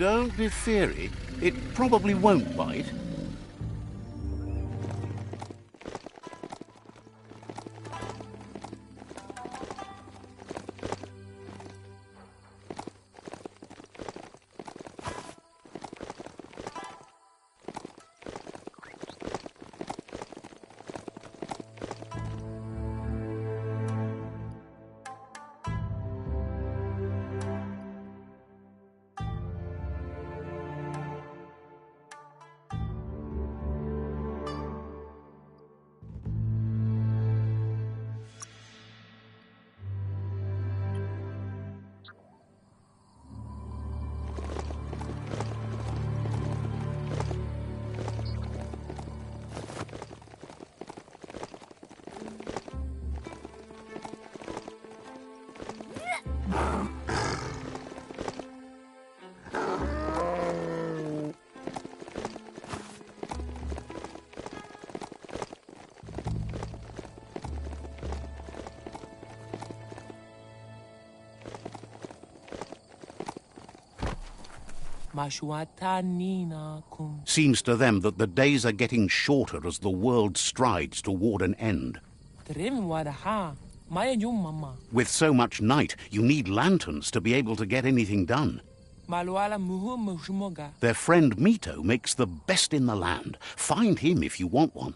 Don't be feary. It probably won't bite. Seems to them that the days are getting shorter as the world strides toward an end. With so much night, you need lanterns to be able to get anything done. Their friend Mito makes the best in the land. Find him if you want one.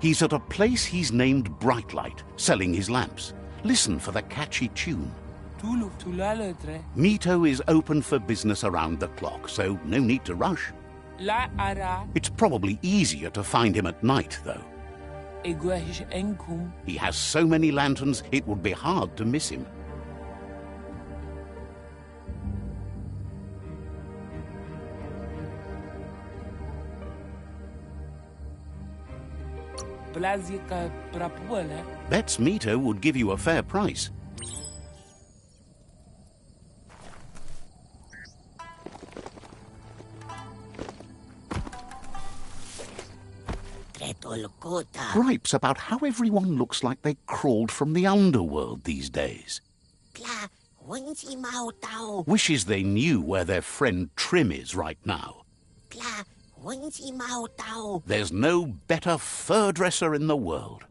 He's at a place he's named Brightlight, selling his lamps. Listen for the catchy tune. Mito is open for business around the clock, so no need to rush. It's probably easier to find him at night, though. He has so many lanterns, it would be hard to miss him. Bets Mito would give you a fair price. Gripes about how everyone looks like they crawled from the underworld these days. Wishes they knew where their friend Trim is right now. There's no better fur dresser in the world.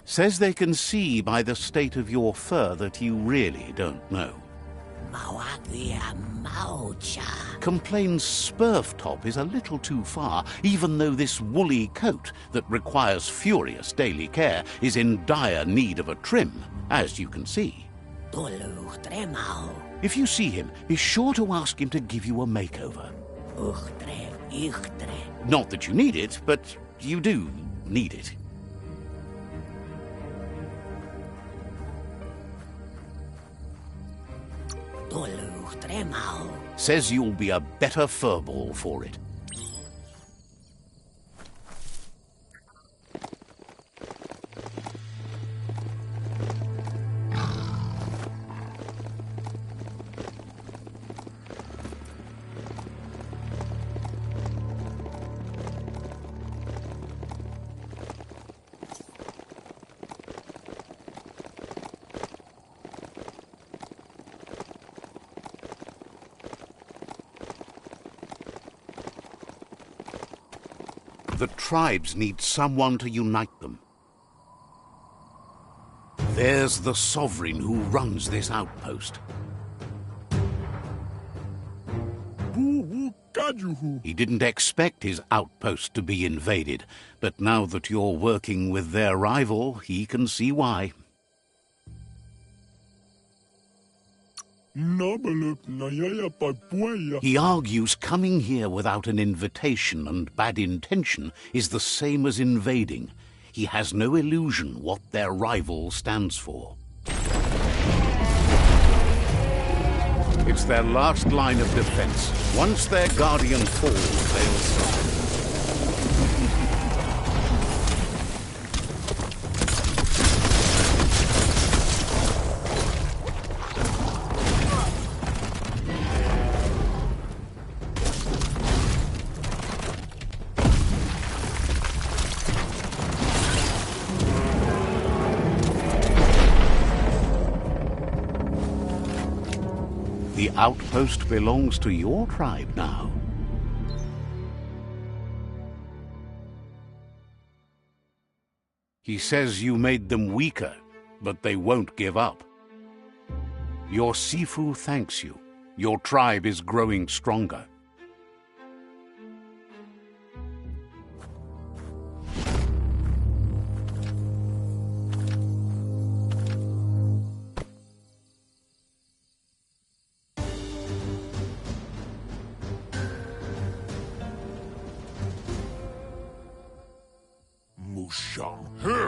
Says they can see by the state of your fur that you really don't know. Complains Spurftop is a little too far, even though this woolly coat that requires furious daily care is in dire need of a trim, as you can see. If you see him, be sure to ask him to give you a makeover. Not that you need it, but you do need it. Says you'll be a better furball for it. The tribes need someone to unite them. There's the sovereign who runs this outpost. He didn't expect his outpost to be invaded, but now that you're working with their rival, he can see why. He argues coming here without an invitation and bad intention is the same as invading. He has no illusion what their rival stands for. It's their last line of defense. Once their guardian falls, they'll suffer. The outpost belongs to your tribe now. He says you made them weaker, but they won't give up. Your Sifu thanks you. Your tribe is growing stronger.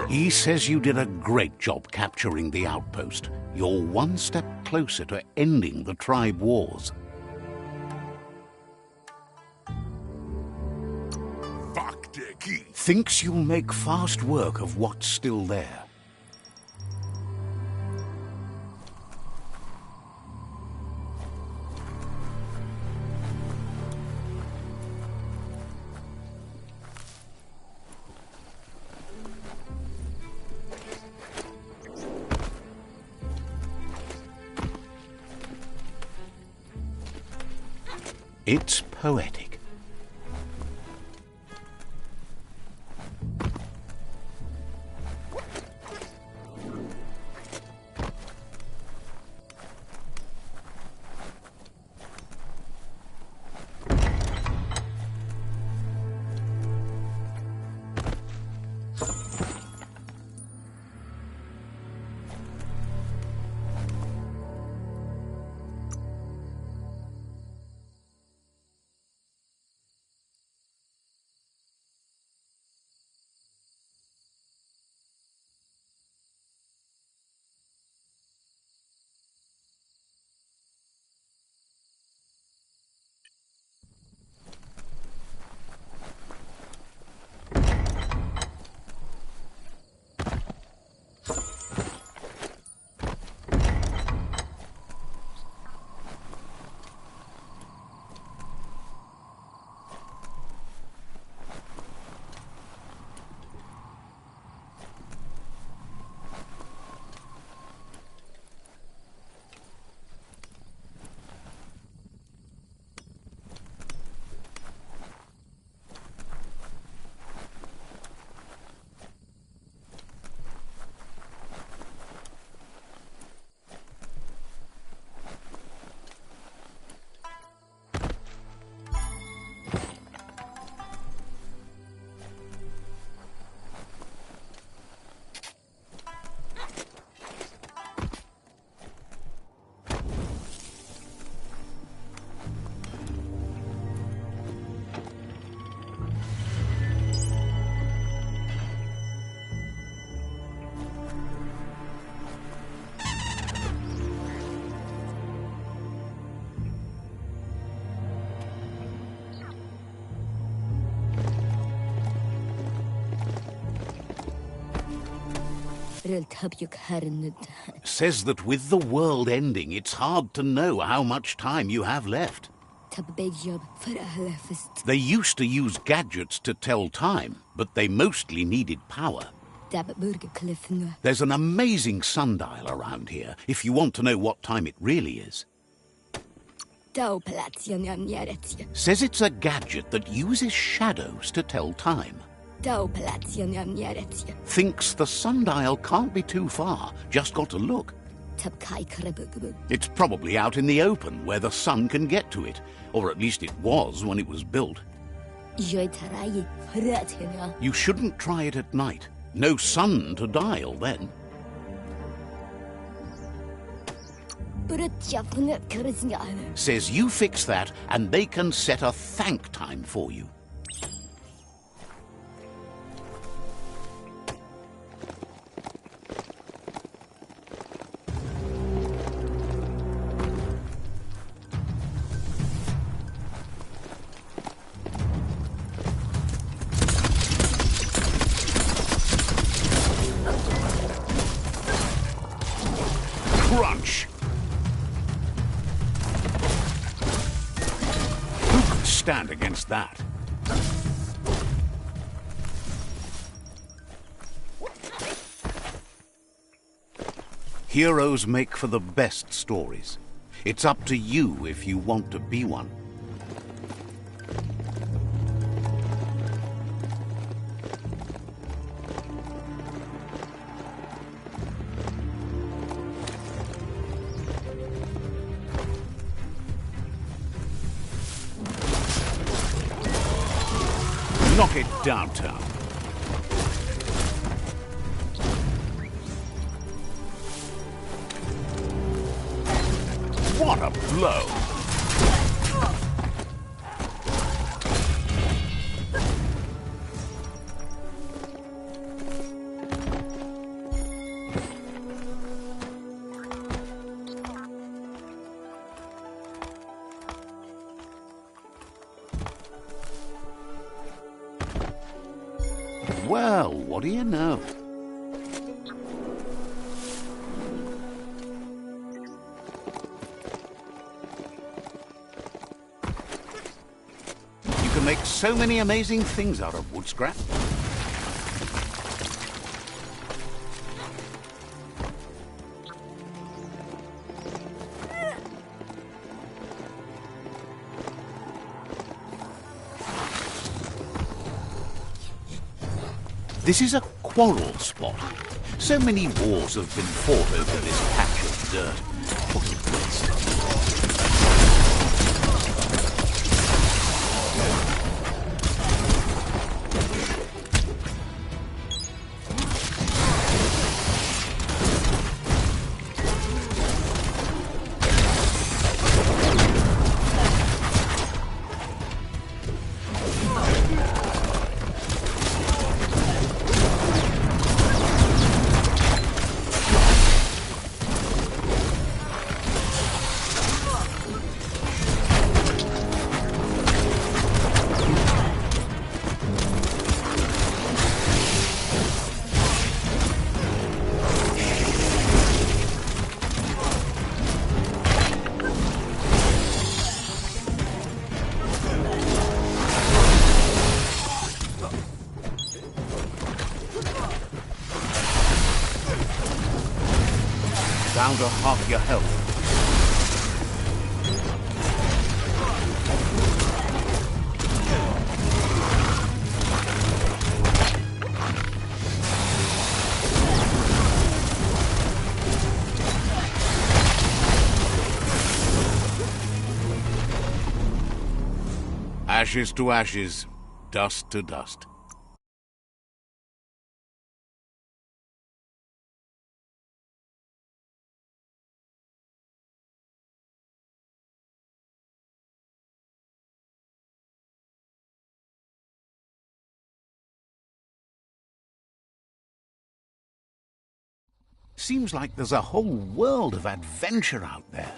He says you did a great job capturing the outpost. You're one step closer to ending the tribe wars. Thinks you'll make fast work of what's still there. It's poetic. Says that with the world ending, it's hard to know how much time you have left. They used to use gadgets to tell time, but they mostly needed power. There's an amazing sundial around here, if you want to know what time it really is. Says it's a gadget that uses shadows to tell time. Thinks the sundial can't be too far, just got to look. It's probably out in the open, where the sun can get to it, or at least it was when it was built. You shouldn't try it at night. No sun to dial then. Says you fix that, and they can set a thank time for you. Crunch! Who could stand against that? Heroes make for the best stories. It's up to you if you want to be one. Knock it downtown. What a blow! Well, what do you know? You can make so many amazing things out of wood scrap. This is a quarrel spot. So many wars have been fought over this patch of dirt. What a waste. Down to half your health. Ashes to ashes, dust to dust. Seems like there's a whole world of adventure out there.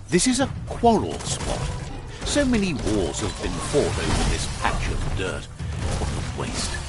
This is a quarrel spot. So many wars have been fought over this patch of dirt. What a waste.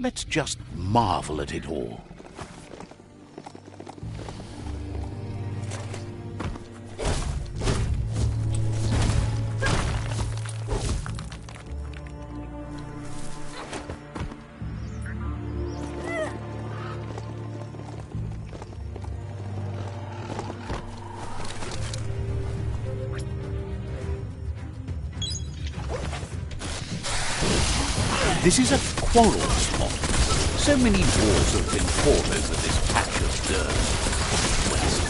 Let's just marvel at it all. This is a quarrel spot. So many wars have been fought over this patch of dirt. West.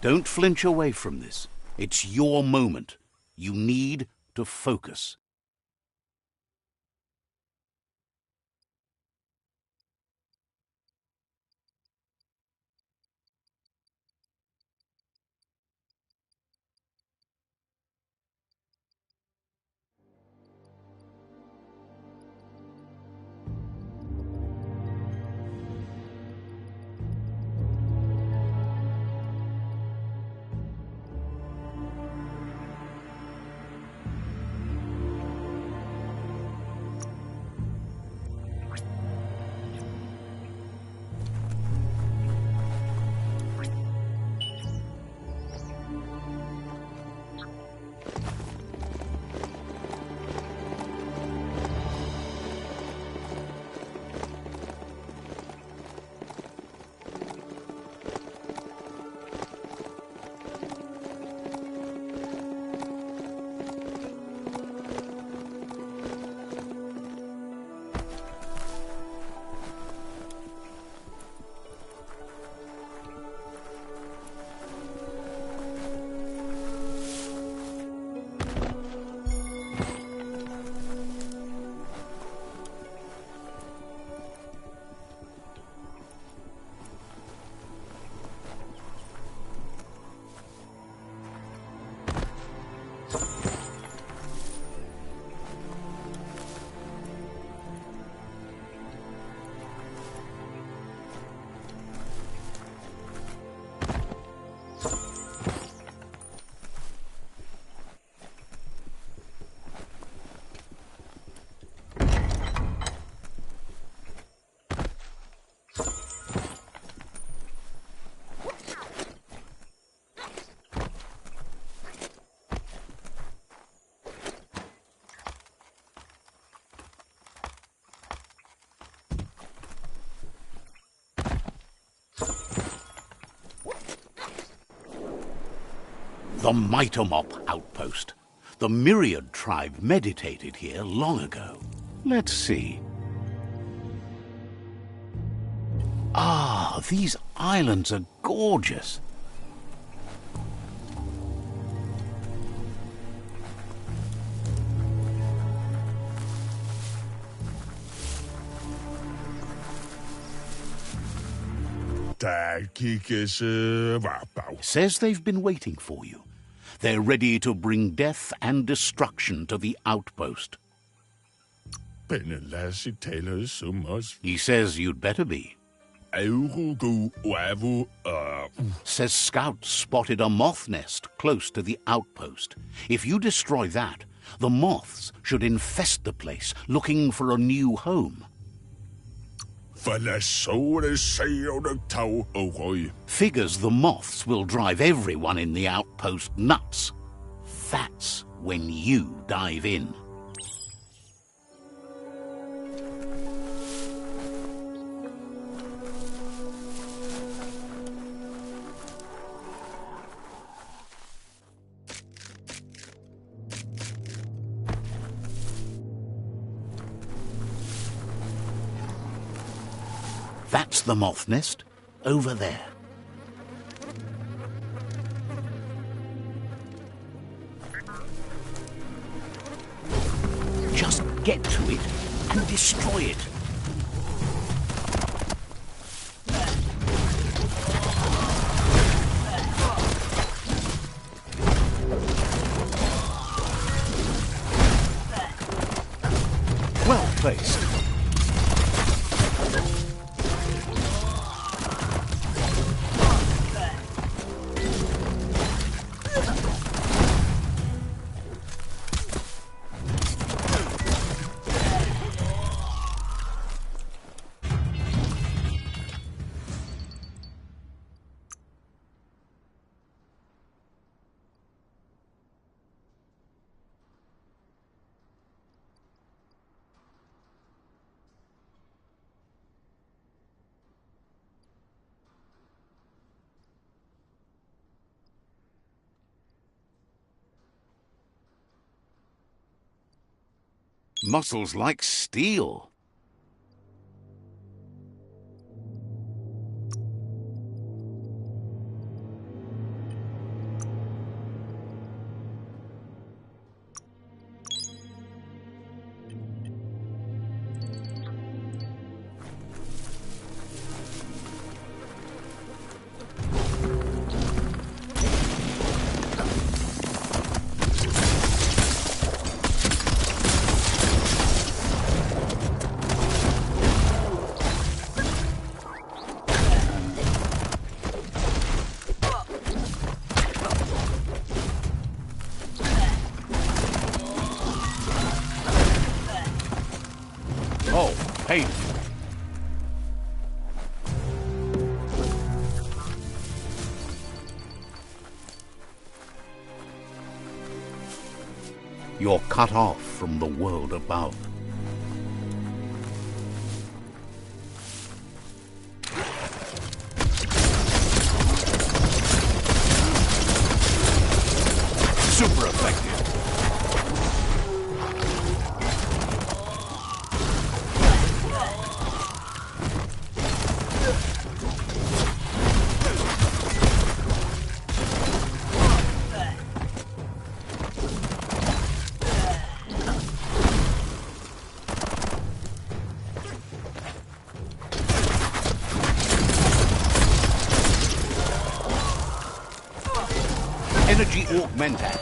Don't flinch away from this. It's your moment. You need to focus. The Mitomop outpost. The Myriad tribe meditated here long ago. Let's see. Ah, these islands are gorgeous. der kigges varbag. Says they've been waiting for you. They're ready to bring death and destruction to the outpost. Pennelassi taler som os. He says you'd better be. Aurugu wavu Says scouts spotted a moth nest close to the outpost. If you destroy that, the moths should infest the place, looking for a new home. Figures the moths will drive everyone in the outpost nuts. That's when you dive in. That's the moth nest, over there. Just get to it and destroy it. Well placed. Muscles like steel. Oh, hey. You're cut off from the world above. Super effective. Energy augmented.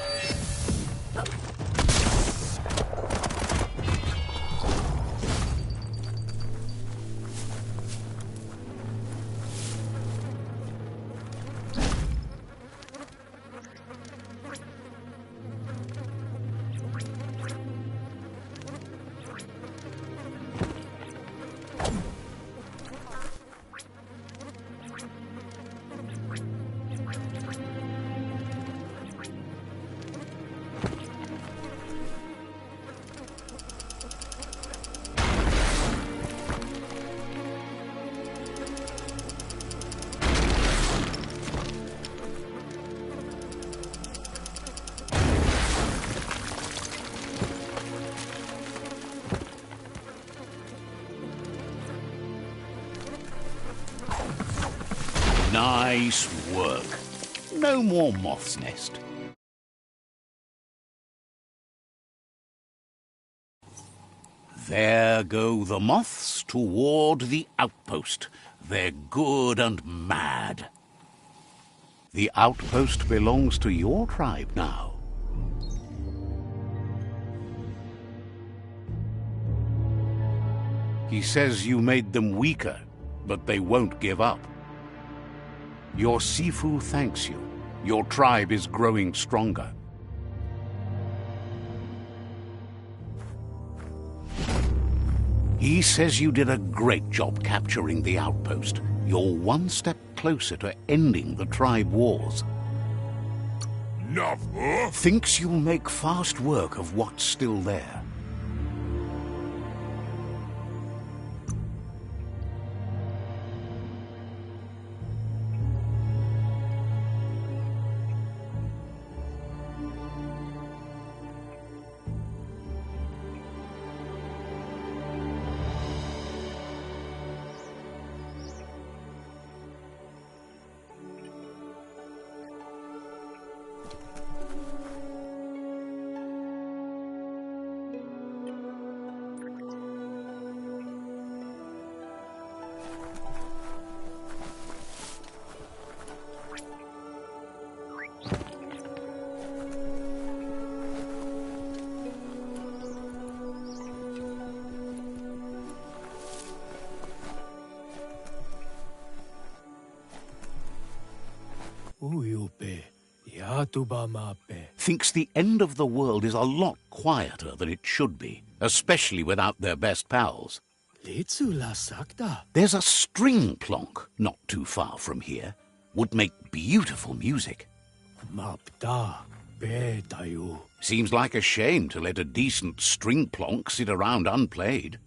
Nice work. No more moth's nest. There go the moths toward the outpost. They're good and mad. The outpost belongs to your tribe now. He says you made them weaker, but they won't give up. Your Sifu thanks you. Your tribe is growing stronger. He says you did a great job capturing the outpost. You're one step closer to ending the tribe wars. Nowone. Thinks you'll make fast work of what's still there. Thinks the end of the world is a lot quieter than it should be, especially without their best pals. There's a string plonk not too far from here. Would make beautiful music. Seems like a shame to let a decent string plonk sit around unplayed.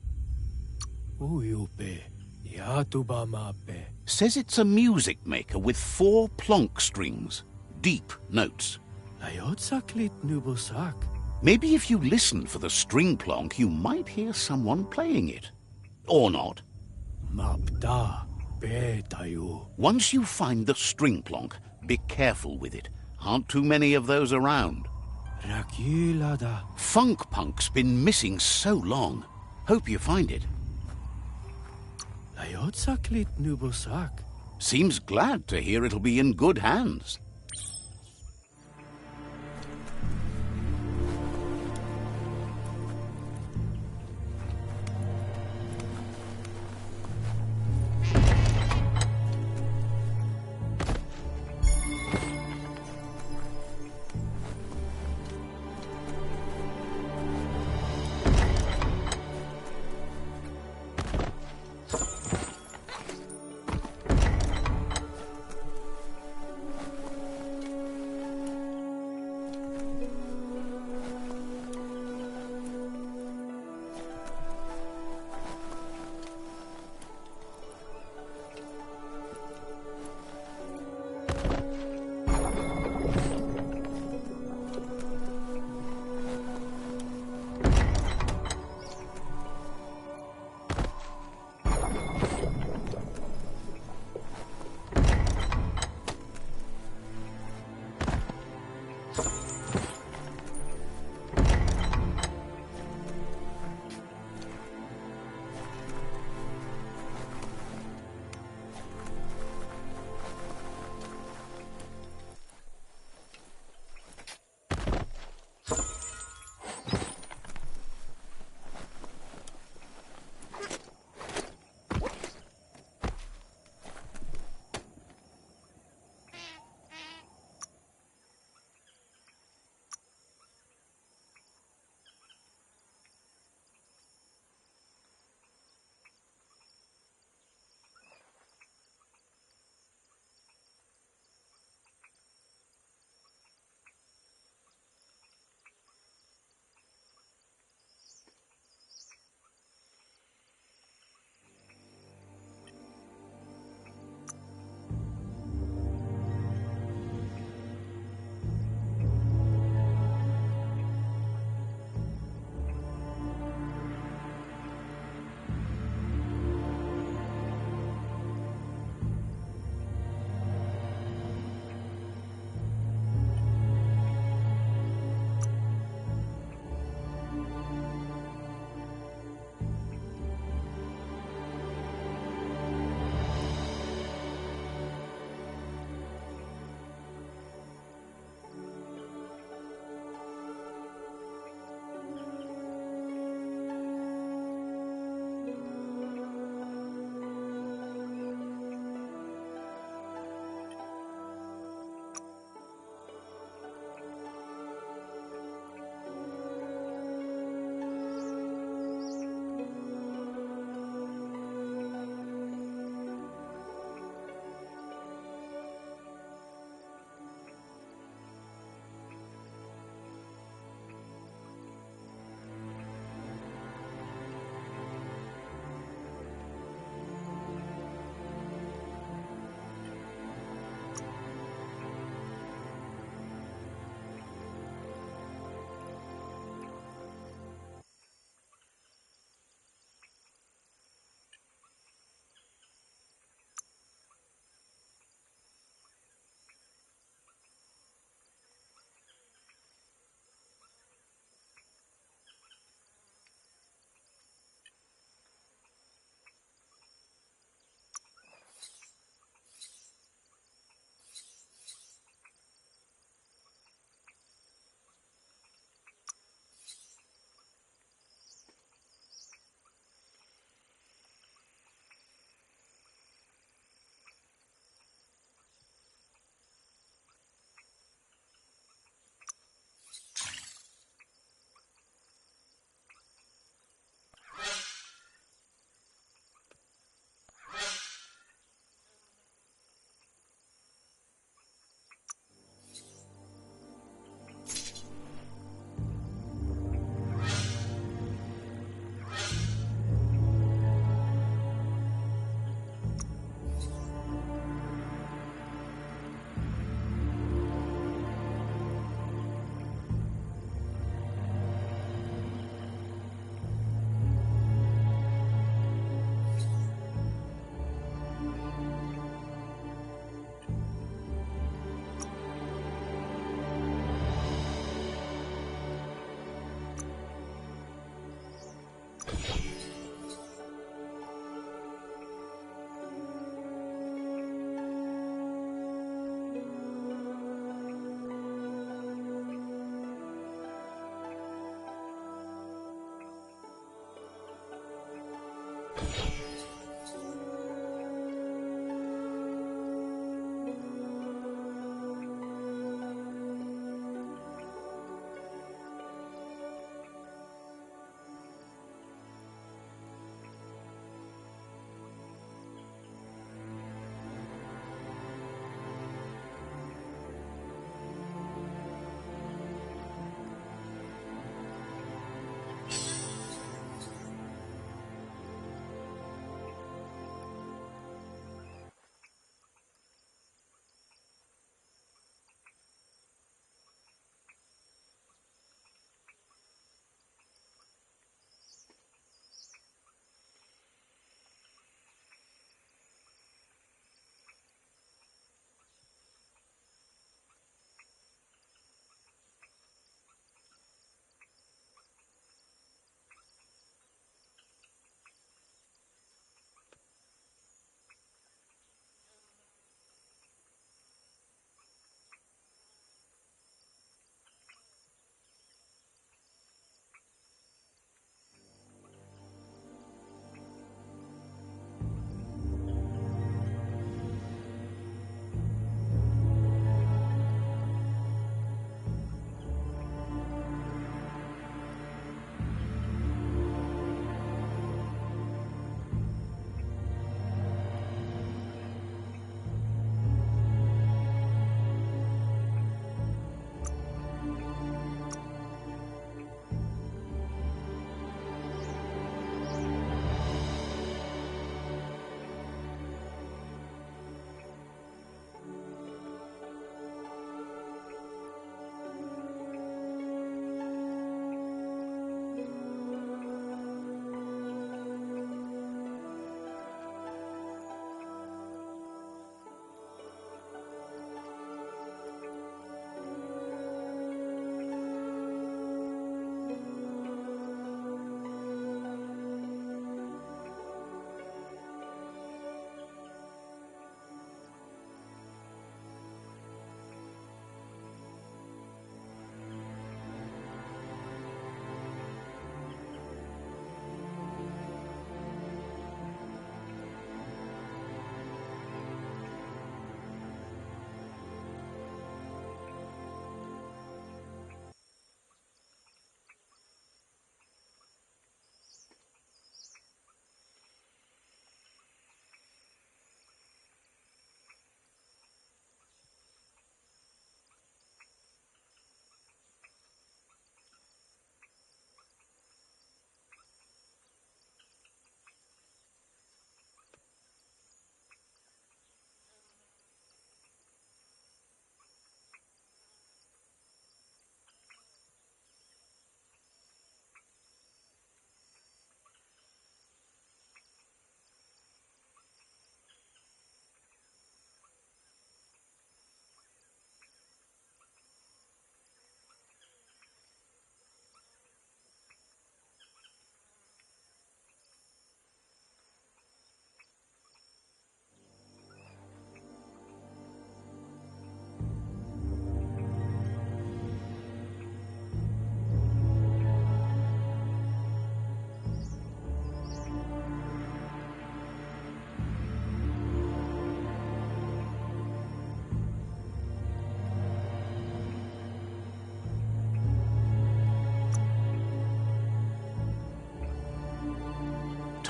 Says it's a music maker with 4 plonk strings. Deep notes. Maybe if you listen for the string plonk, you might hear someone playing it. Or not. Once you find the string plonk, be careful with it. Aren't too many of those around. Funk Punk's been missing so long. Hope you find it. Seems glad to hear it'll be in good hands.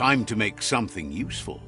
Time to make something useful.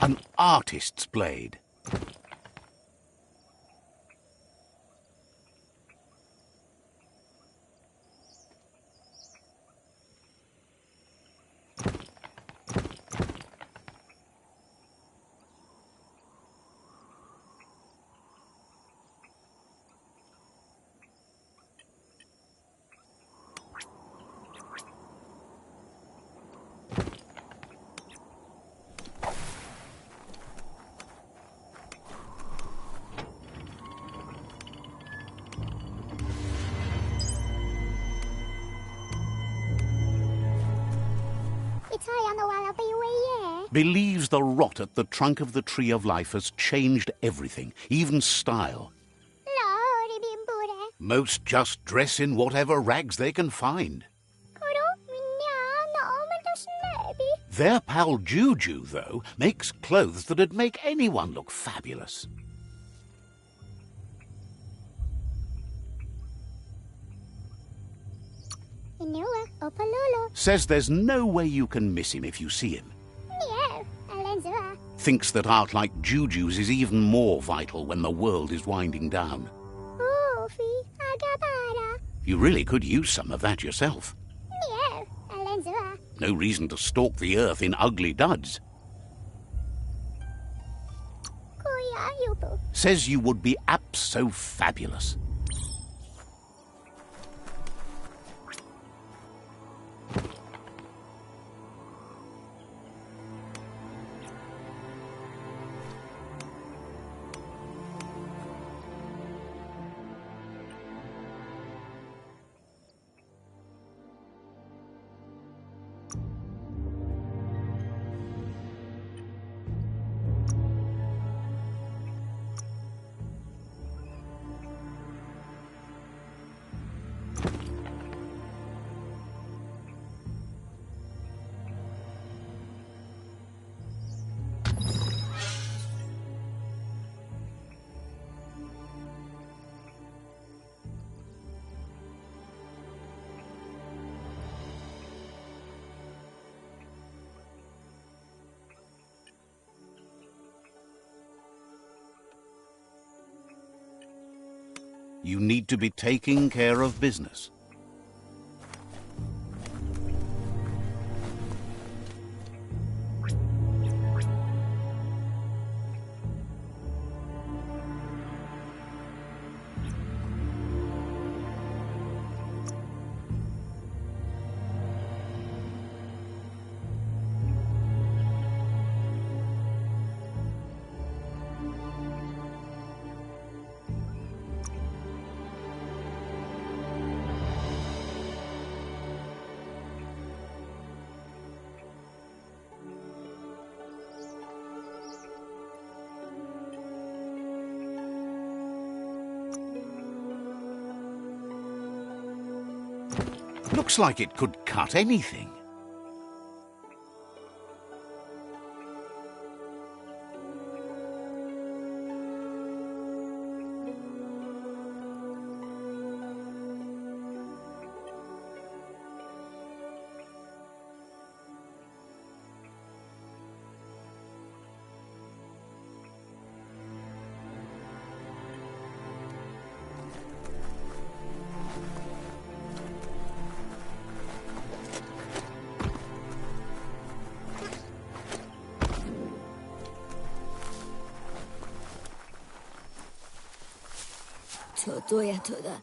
An artist's blade. Believes the rot at the trunk of the tree of life has changed everything, even style. Most just dress in whatever rags they can find. Their pal Juju, though, makes clothes that'd make anyone look fabulous. Says there's no way you can miss him if you see him. Thinks that art like Juju's is even more vital when the world is winding down. You really could use some of that yourself. No reason to stalk the earth in ugly duds. Says you would be abso-fabulous. You need to be taking care of business. Looks like it could cut anything.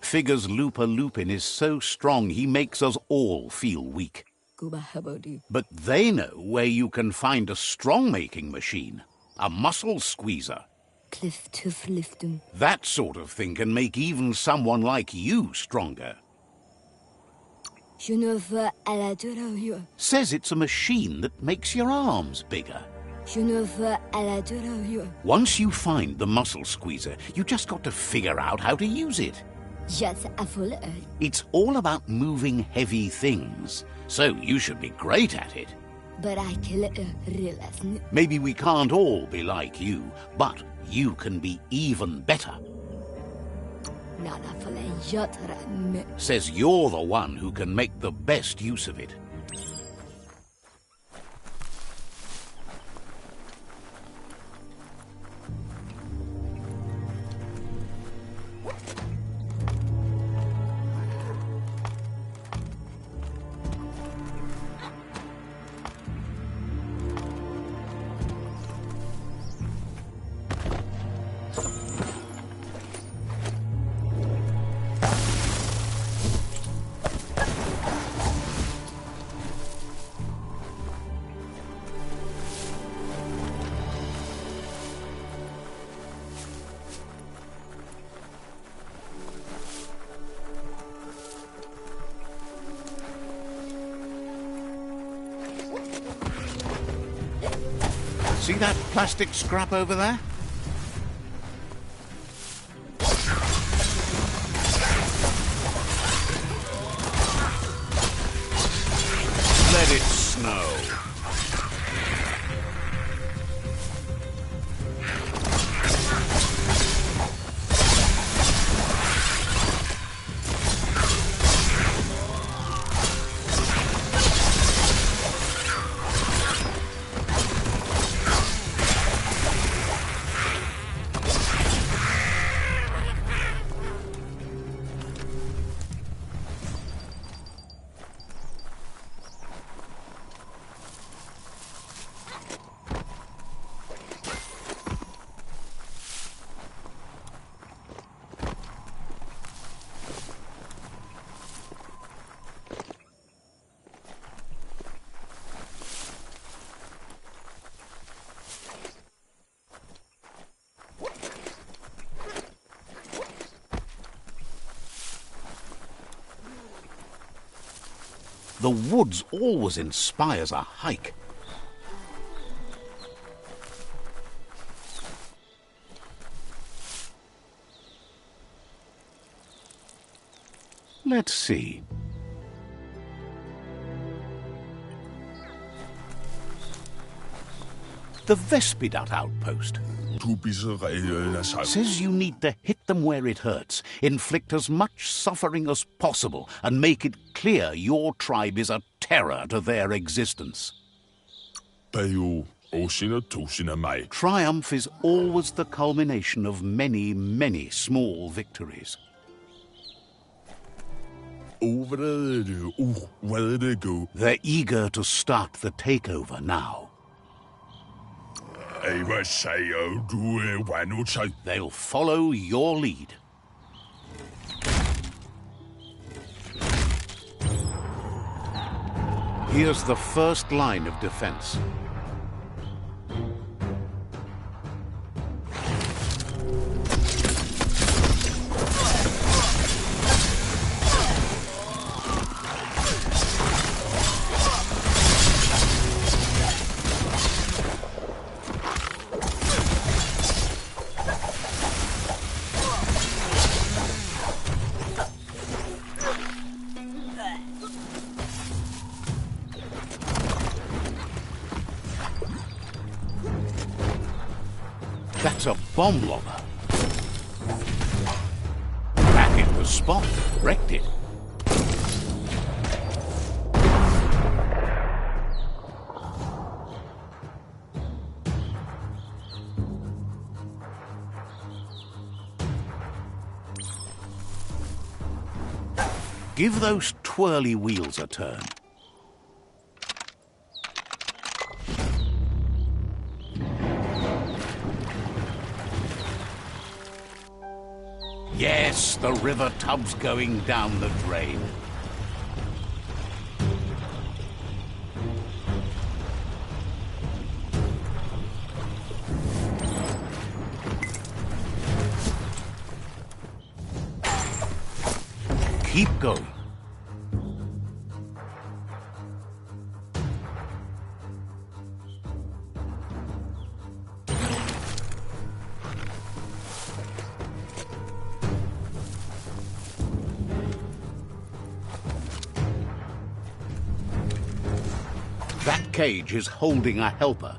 Figures Looper Lupin is so strong he makes us all feel weak. But they know where you can find a strong-making machine, a muscle squeezer. That sort of thing can make even someone like you stronger. Says it's a machine that makes your arms bigger. Once you find the muscle squeezer, you just got to figure out how to use it. It's all about moving heavy things, so you should be great at it. Maybe we can't all be like you, but you can be even better. Says you're the one who can make the best use of it. See that plastic scrap over there? Let it snow. The woods always inspires a hike. Let's see. The Vespidat outpost. Says you need to hit them where it hurts, inflict as much suffering as possible, and make it clear your tribe is a terror to their existence. Triumph is always the culmination of many, many small victories. They're eager to start the takeover now. They'll follow your lead. Here's the first line of defense. That's a bomb lobber. Back in the spot, wrecked it. Give those twirly wheels a turn. Yes, the river tub's going down the drain. Keep going. That cage is holding a helper.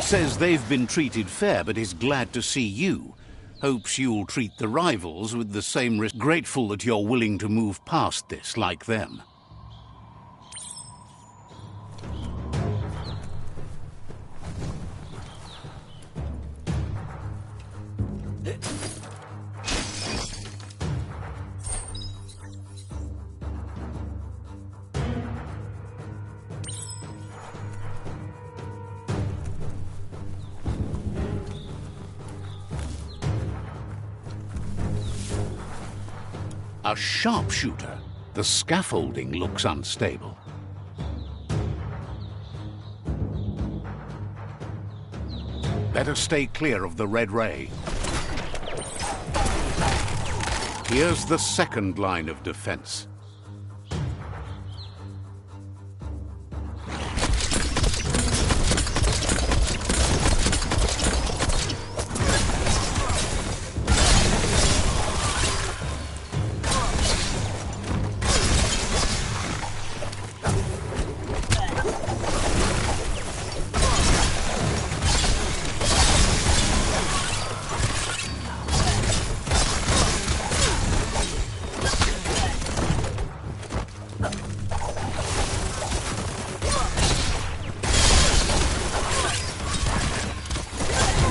Says they've been treated fair, but is glad to see you. Hopes you'll treat the rivals with the same risk. Grateful that you're willing to move past this like them. A sharpshooter. The scaffolding looks unstable. Better stay clear of the red ray. Here's the second line of defense.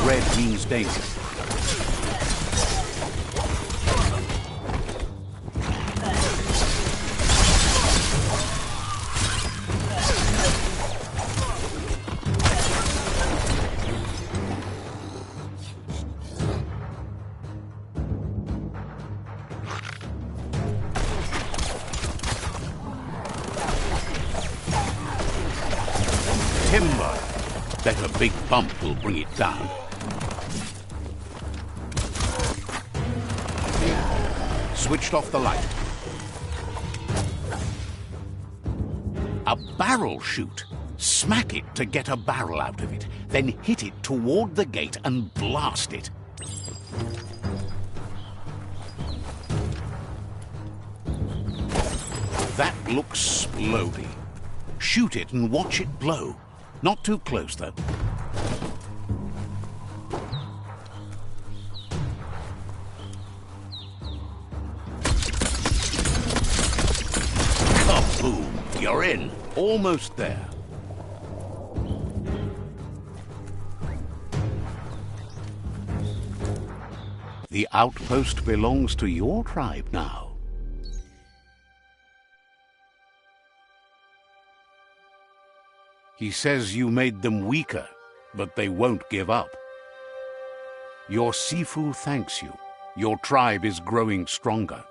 Red means danger. Timber. Bet a big bump will bring it down. Switched off the light. A barrel shoot. Smack it to get a barrel out of it. Then hit it toward the gate and blast it. That looks splody. Shoot it and watch it blow. Not too close, though. Kaboom! You're in. Almost there. The outpost belongs to your tribe now. He says you made them weaker, but they won't give up. Your Sifu thanks you. Your tribe is growing stronger.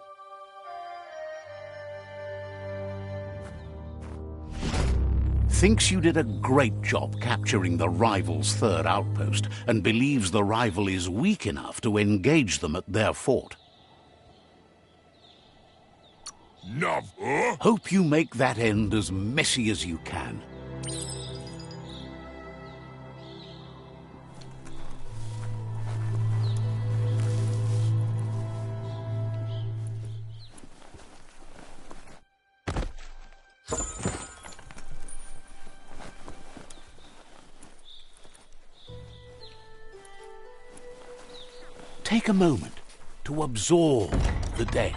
Thinks you did a great job capturing the rival's third outpost, and believes the rival is weak enough to engage them at their fort. Hope you make that end as messy as you can. take a moment to absorb the day.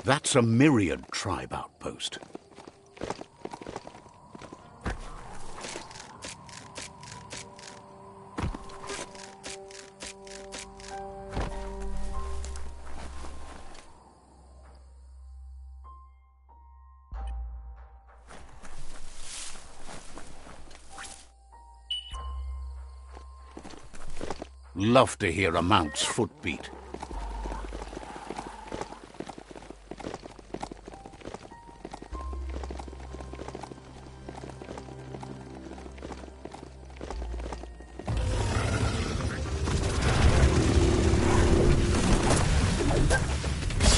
That's a myriad tribe outpost. Love to hear a mount's footbeat.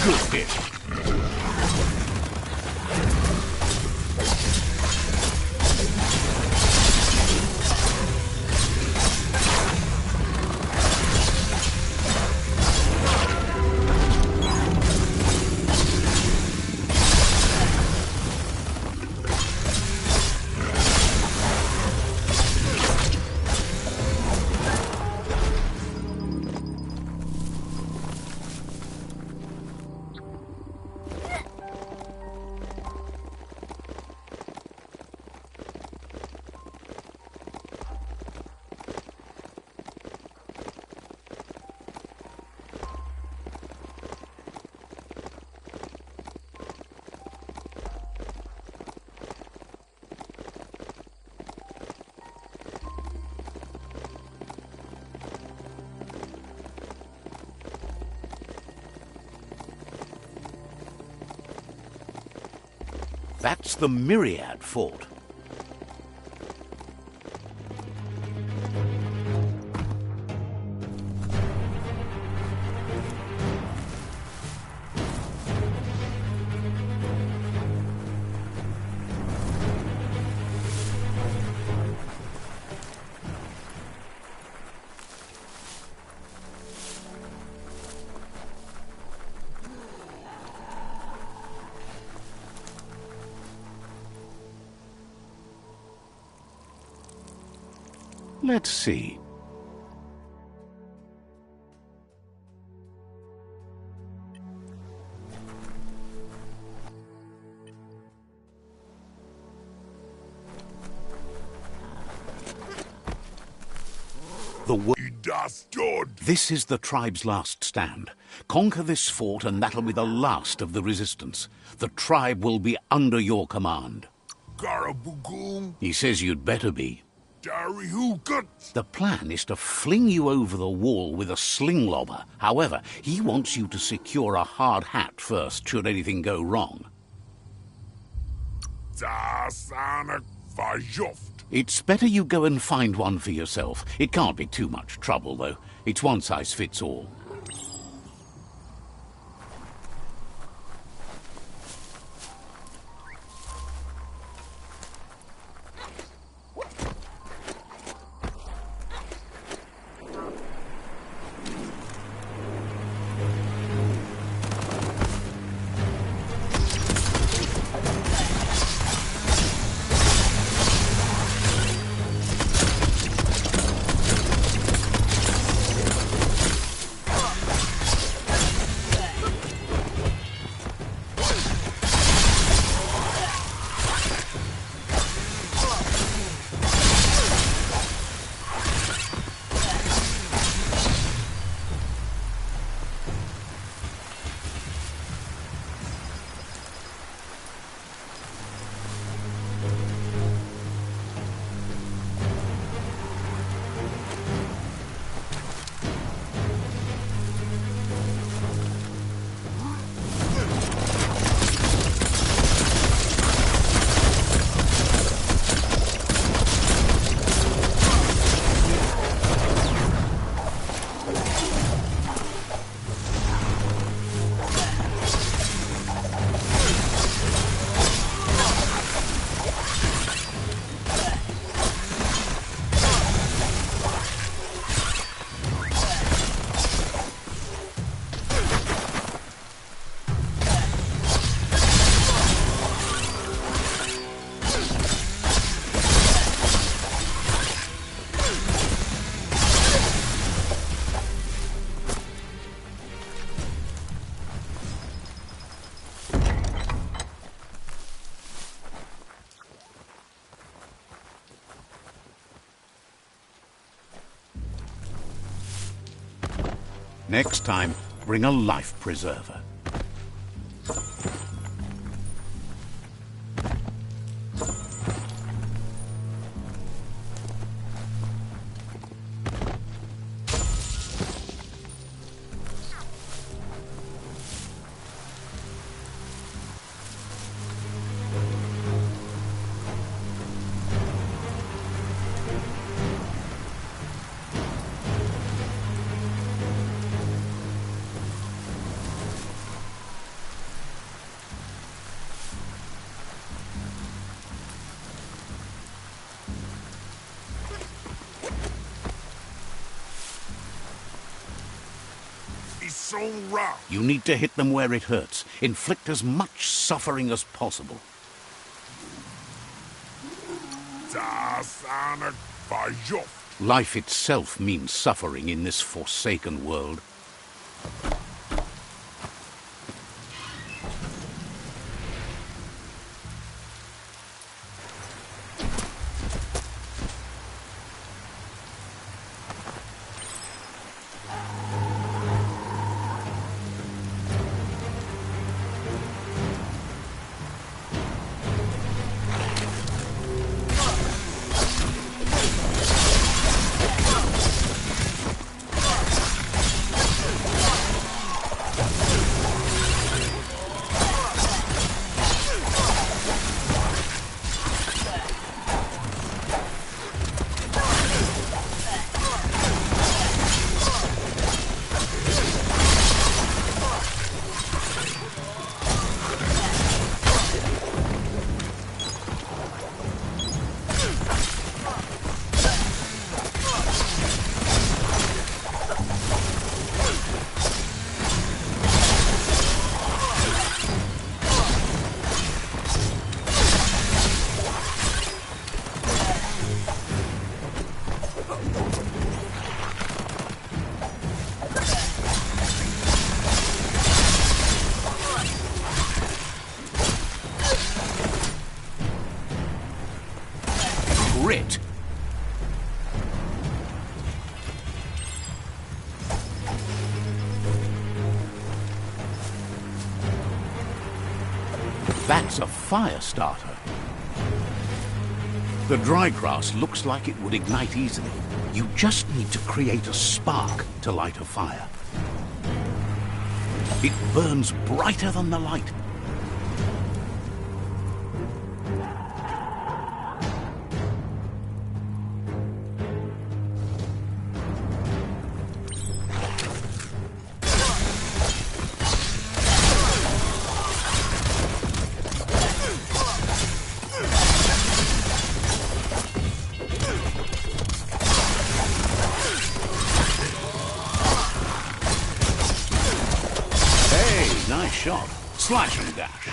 Good hit. That's the Myriad Fort. Let's see. Das good. This is the tribe's last stand. Conquer this fort and that'll be the last of the resistance. The tribe will be under your command. Garabugum. He says you'd better be. Dari Hookat. The plan is to fling you over the wall with a sling lobber. However, he wants you to secure a hard hat first, should anything go wrong. Das Anak Vajoft. It's better you go and find one for yourself. It can't be too much trouble, though. It's one size fits all. Next time, bring a life preserver. So rough. You need to hit them where it hurts. Inflict as much suffering as possible. Das Anak Vajoft. Life itself means suffering in this forsaken world. That's a fire starter. The dry grass looks like it would ignite easily. You just need to create a spark to light a fire. It burns brighter than the light. Nice shot. Slash and dash.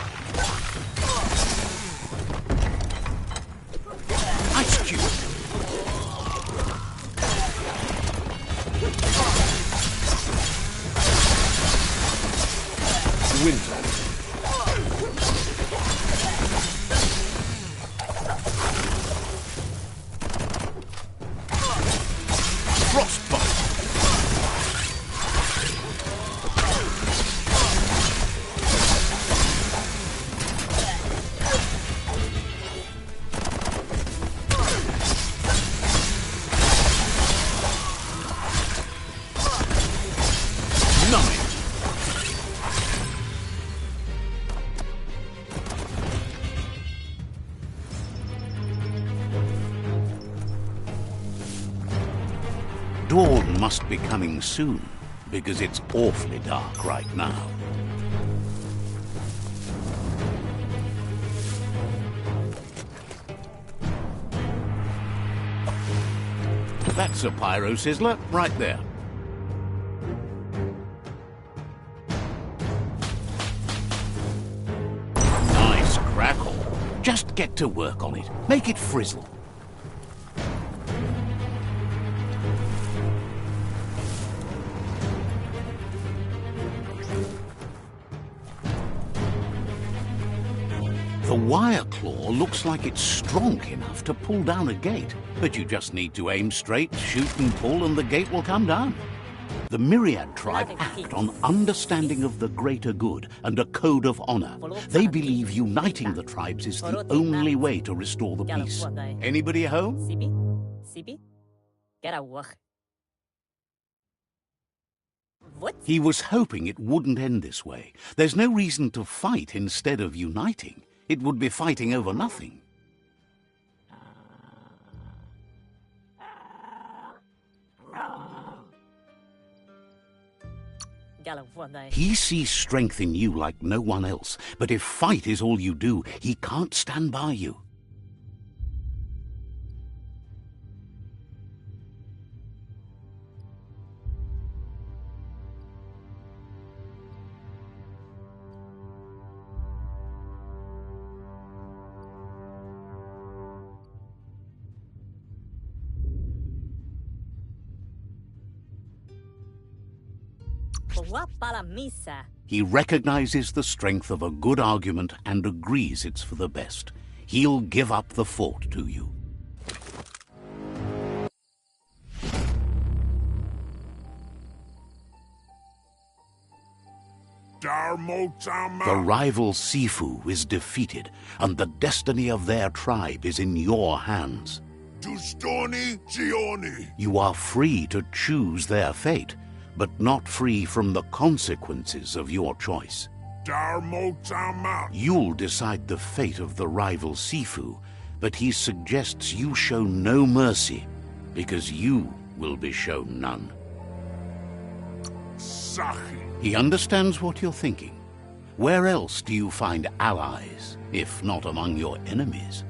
Ice cube. Winter. Frostbite. Dawn must be coming soon, because it's awfully dark right now. That's a pyro sizzler right there. Nice crackle. Just get to work on it. Make it frizzle. The wire claw looks like it's strong enough to pull down a gate, but you just need to aim straight, shoot and pull, and the gate will come down. The Myriad tribe act on understanding of the greater good and a code of honor. They believe uniting the tribes is the only way to restore the peace. Anybody home? He was hoping it wouldn't end this way. There's no reason to fight instead of uniting. It would be fighting over nothing. He sees strength in you like no one else, but if fight is all you do, he can't stand by you. He recognizes the strength of a good argument and agrees it's for the best. He'll give up the fort to you. The rival Sifu is defeated, and the destiny of their tribe is in your hands. You are free to choose their fate, but not free from the consequences of your choice. You'll decide the fate of the rival Sifu, but he suggests you show no mercy, because you will be shown none. He understands what you're thinking. Where else do you find allies, if not among your enemies?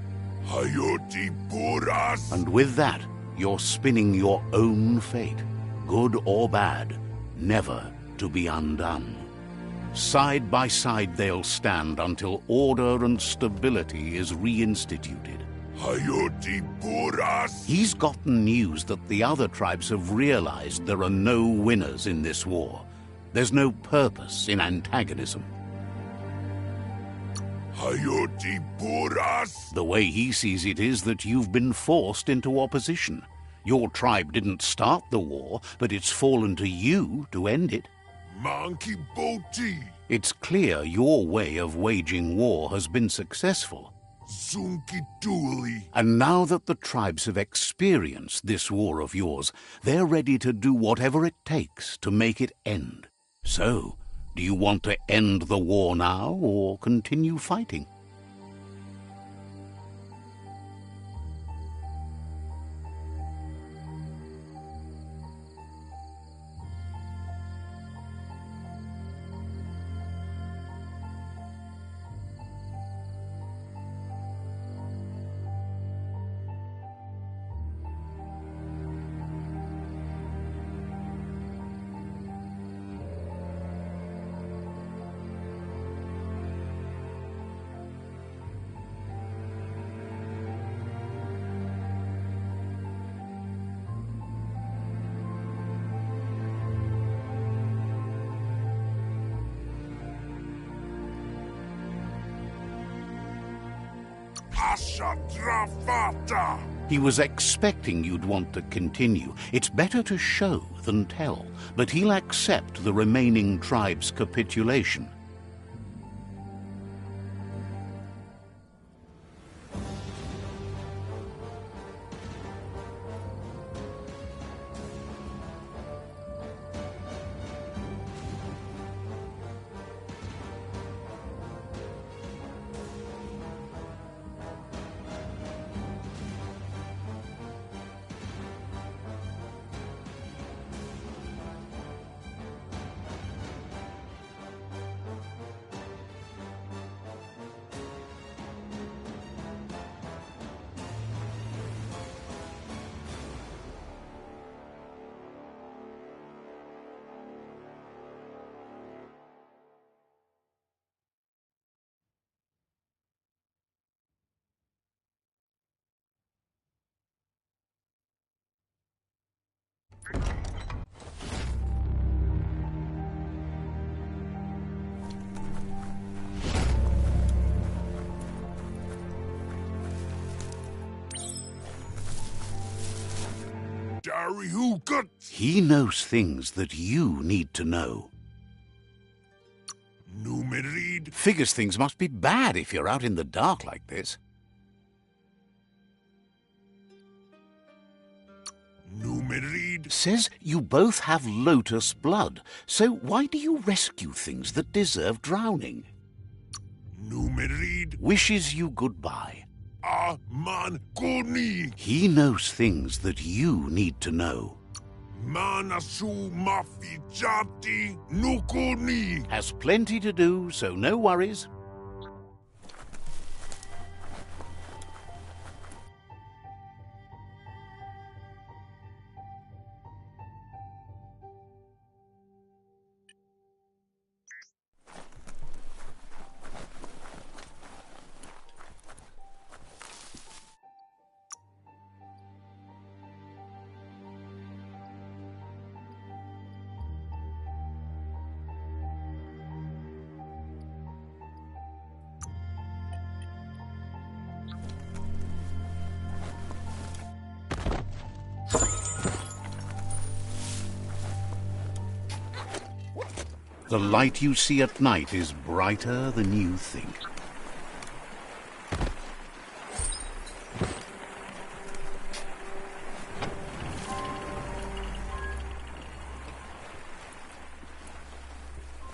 And with that, you're spinning your own fate. Good or bad, never to be undone. Side by side they'll stand until order and stability is reinstituted. He's gotten news that the other tribes have realized there are no winners in this war. There's no purpose in antagonism. The way he sees it is that you've been forced into opposition. Your tribe didn't start the war, but it's fallen to you to end it. Monkey Boti. It's clear your way of waging war has been successful. Zunki Dooley. And now that the tribes have experienced this war of yours, they're ready to do whatever it takes to make it end. So, do you want to end the war now or continue fighting? Ashadrafata. He was expecting you'd want to continue. It's better to show than tell, but he'll accept the remaining tribe's capitulation. He knows things that you need to know. Numerid. Figures things must be bad if you're out in the dark like this. Numerid. Says you both have lotus blood, so why do you rescue things that deserve drowning? Numerid. Wishes you goodbye. Man Kuni. He knows things that you need to know. Manasu Mafichati Nukuni. Has plenty to do, so no worries. The light you see at night is brighter than you think.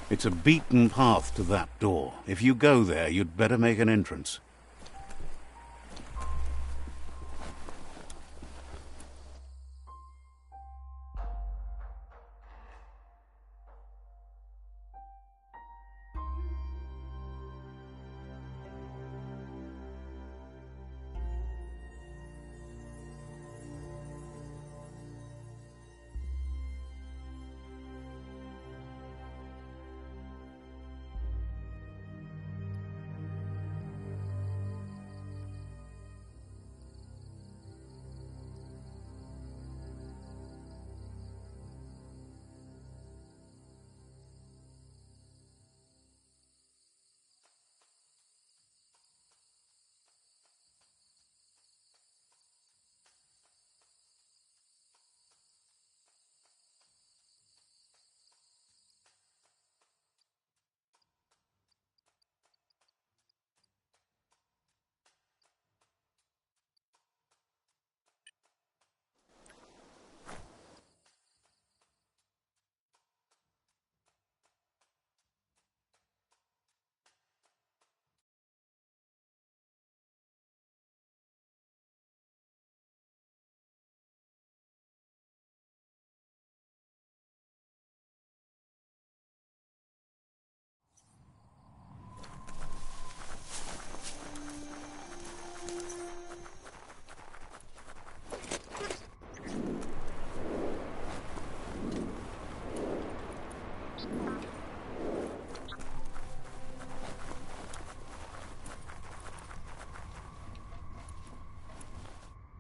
It's a beaten path to that door. If you go there, you'd better make an entrance.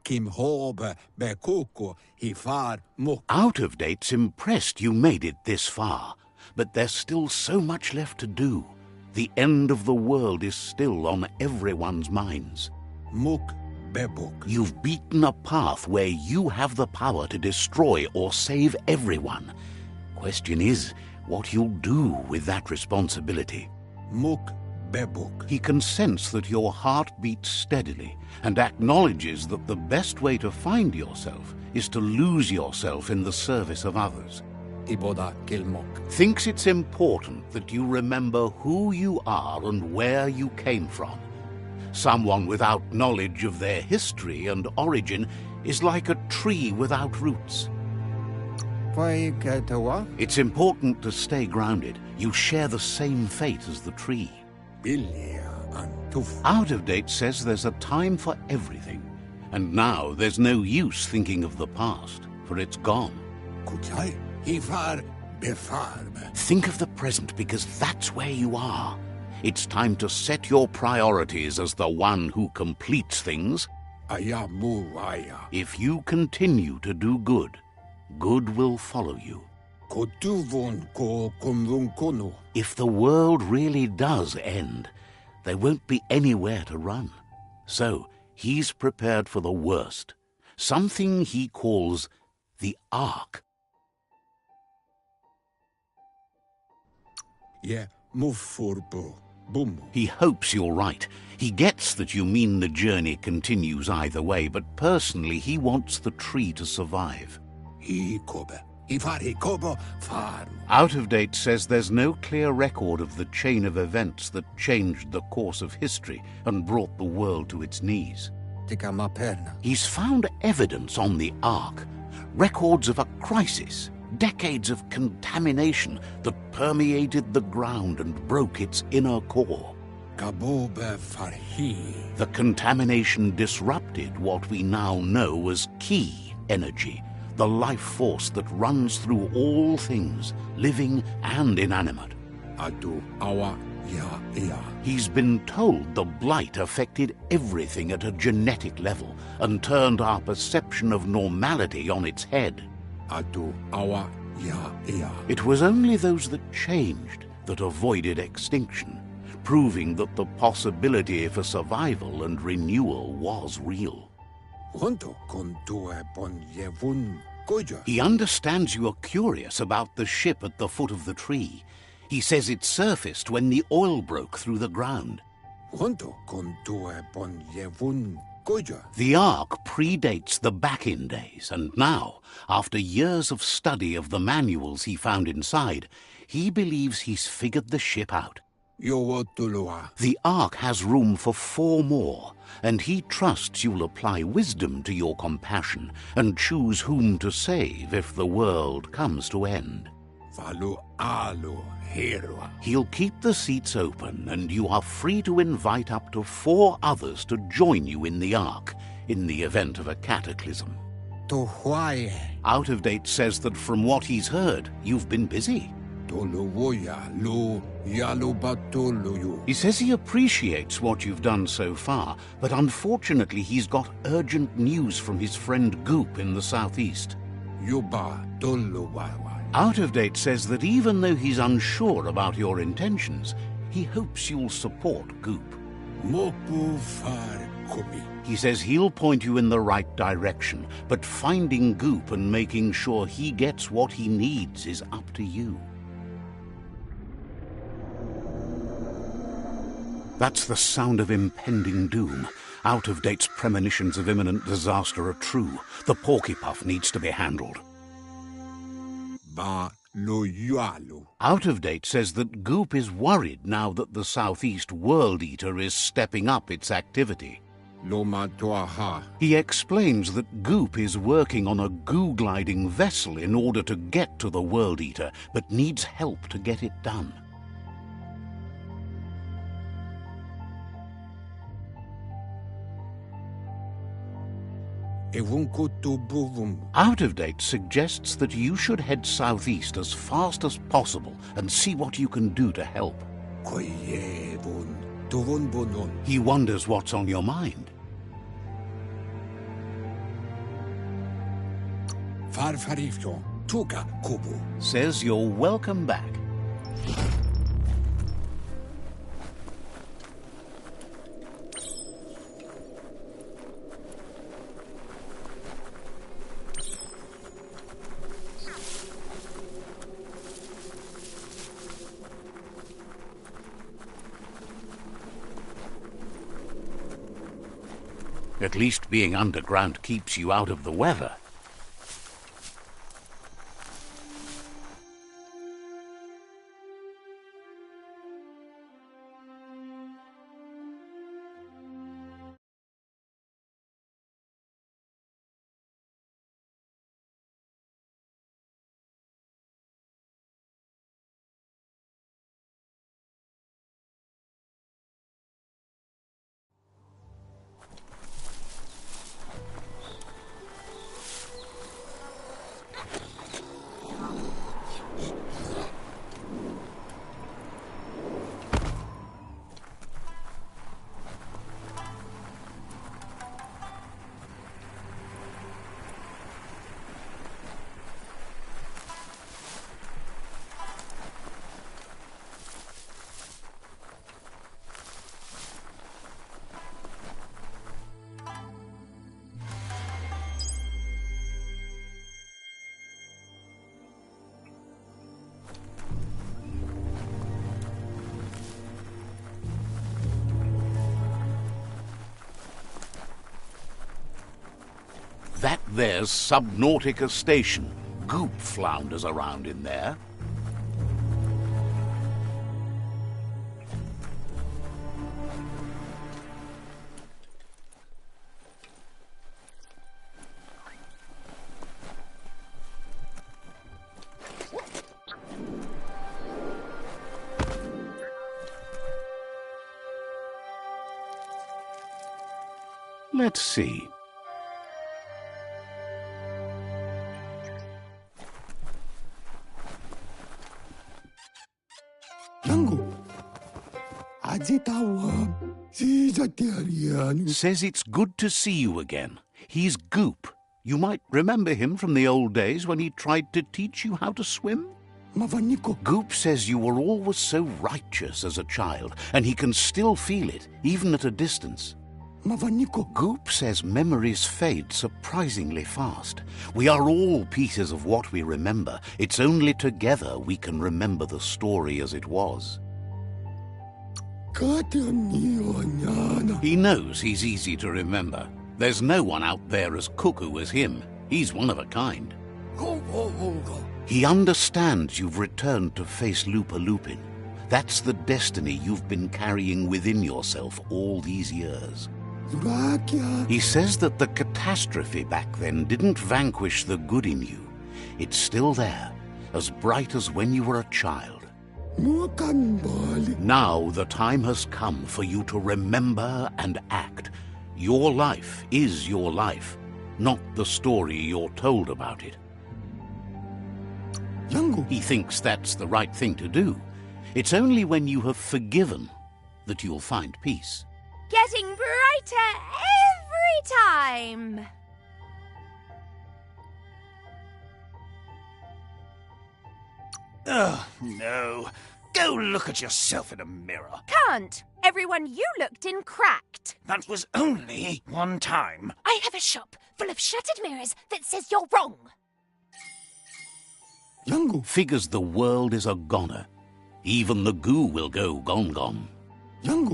Kim hobe be kuku hi far muk. Out of Date's impressed you made it this far, but there's still so much left to do. The end of the world is still on everyone's minds. Muk bebuk. You've beaten a path where you have the power to destroy or save everyone. Question is, what you'll do with that responsibility. Muk bebuk. He can sense that your heart beats steadily and acknowledges that the best way to find yourself is to lose yourself in the service of others. Iboda kilmok. Thinks it's important that you remember who you are and where you came from. Someone without knowledge of their history and origin is like a tree without roots. It's important to stay grounded. You share the same fate as the tree. Out of Date says there's a time for everything. And now there's no use thinking of the past, for it's gone. Think of the present, because that's where you are. It's time to set your priorities as the one who completes things. If you continue to do good, good will follow you. If the world really does end, there won't be anywhere to run. So he's prepared for the worst, something he calls the Ark. He hopes you're right. He gets that you mean the journey continues either way, but personally he wants the tree to survive. Out of Date says there's no clear record of the chain of events that changed the course of history and brought the world to its knees. He's found evidence on the Ark, records of a crisis, decades of contamination that permeated the ground and broke its inner core. The contamination disrupted what we now know as Ki energy, the life force that runs through all things, living and inanimate. He's been told the blight affected everything at a genetic level and turned our perception of normality on its head. It was only those that changed that avoided extinction, proving that the possibility for survival and renewal was real. He understands you are curious about the ship at the foot of the tree. He says it surfaced when the oil broke through the ground. The Ark predates the back-in days, and now, after years of study of the manuals he found inside, he believes he's figured the ship out. The Ark has room for 4 more, and he trusts you'll apply wisdom to your compassion and choose whom to save if the world comes to end. He'll keep the seats open, and you are free to invite up to 4 others to join you in the Ark in the event of a cataclysm. Out of Date says that from what he's heard, you've been busy. He says he appreciates what you've done so far, but unfortunately he's got urgent news from his friend Goop in the southeast. Out of Date says that even though he's unsure about your intentions, he hopes you'll support Goop. He says he'll point you in the right direction, but finding Goop and making sure he gets what he needs is up to you. That's the sound of impending doom. Out of Date's premonitions of imminent disaster are true. The Porky-Puff needs to be handled. Out of Date says that Goop is worried now that the Southeast World Eater is stepping up its activity. He explains that Goop is working on a goo-gliding vessel in order to get to the World Eater, but needs help to get it done. Out of Date suggests that you should head southeast as fast as possible and see what you can do to help. He wonders what's on your mind. far Virhisja, tuka kubu. Says you're welcome back. At least being underground keeps you out of the weather. That there's Subnautica Station. Goop flounders around in there. Let's see. Says it's good to see you again. He's Goop. You might remember him from the old days when he tried to teach you how to swim. Goop says you were always so righteous as a child, and he can still feel it, even at a distance. Goop says memories fade surprisingly fast. We are all pieces of what we remember. It's only together we can remember the story as it was. He knows he's easy to remember. There's no one out there as cuckoo as him. He's one of a kind. He understands you've returned to face Lupa Lupin. That's the destiny you've been carrying within yourself all these years. He says that the catastrophe back then didn't vanquish the good in you. It's still there, as bright as when you were a child. Now the time has come for you to remember and act. Your life is your life, not the story you're told about it. He thinks that's the right thing to do. It's only when you have forgiven that you'll find peace. Getting brighter every time. Oh, no. Go look at yourself in a mirror. Can't. Everyone you looked in cracked. That was only one time. I have a shop full of shattered mirrors that says you're wrong. Figures the world is a goner. Even the goo will go gone.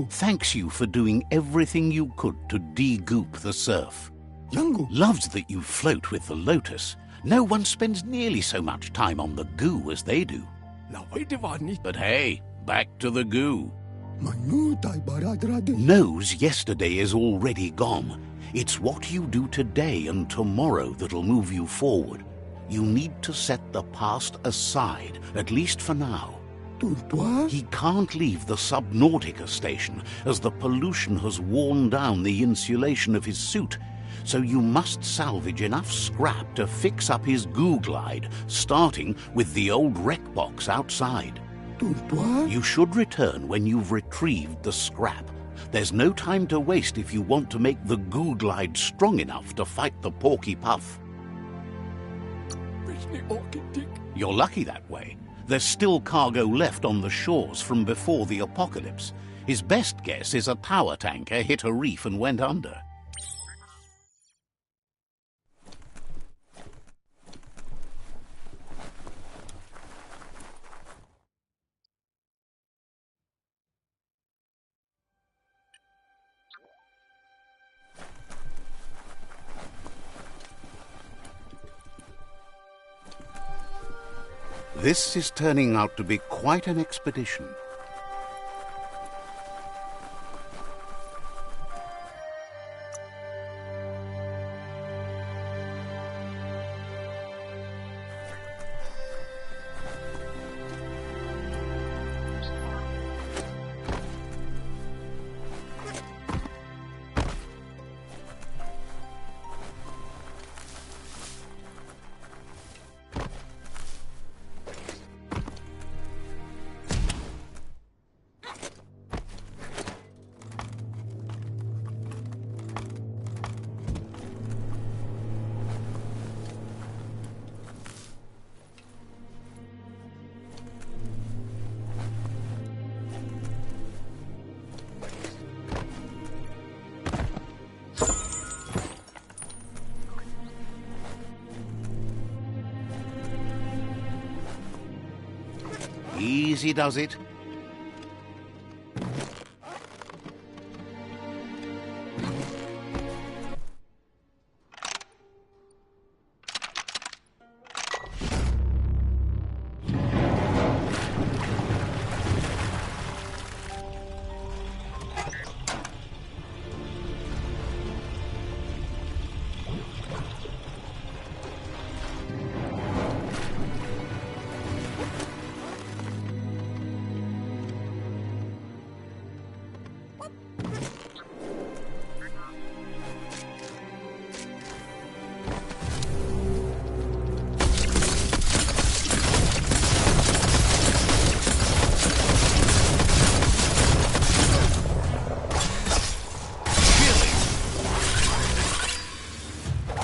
Thanks you for doing everything you could to de-goop the surf. Loves that you float with the lotus. No one spends nearly so much time on the goo as they do. But hey, back to the goo. Knows yesterday is already gone. It's what you do today and tomorrow that'll move you forward. You need to set the past aside, at least for now. He can't leave the Subnautica Station, as the pollution has worn down the insulation of his suit, so you must salvage enough scrap to fix up his goo glide, starting with the old wreck box outside. You should return when you've retrieved the scrap. There's no time to waste if you want to make the goo glide strong enough to fight the Porky Puff. You're lucky that way. There's still cargo left on the shores from before the apocalypse. His best guess is a power tanker hit a reef and went under. This is turning out to be quite an expedition. Easy does it.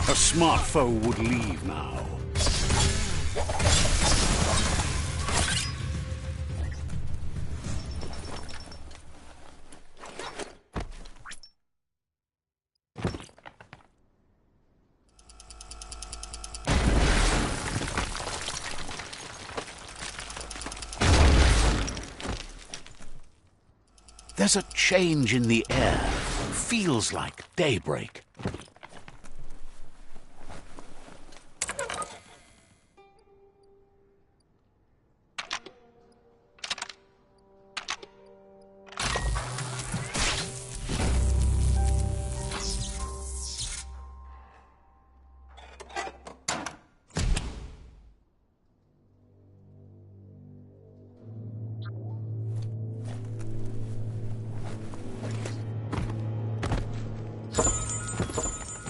A smart foe would leave now. There's a change in the air. Feels like daybreak.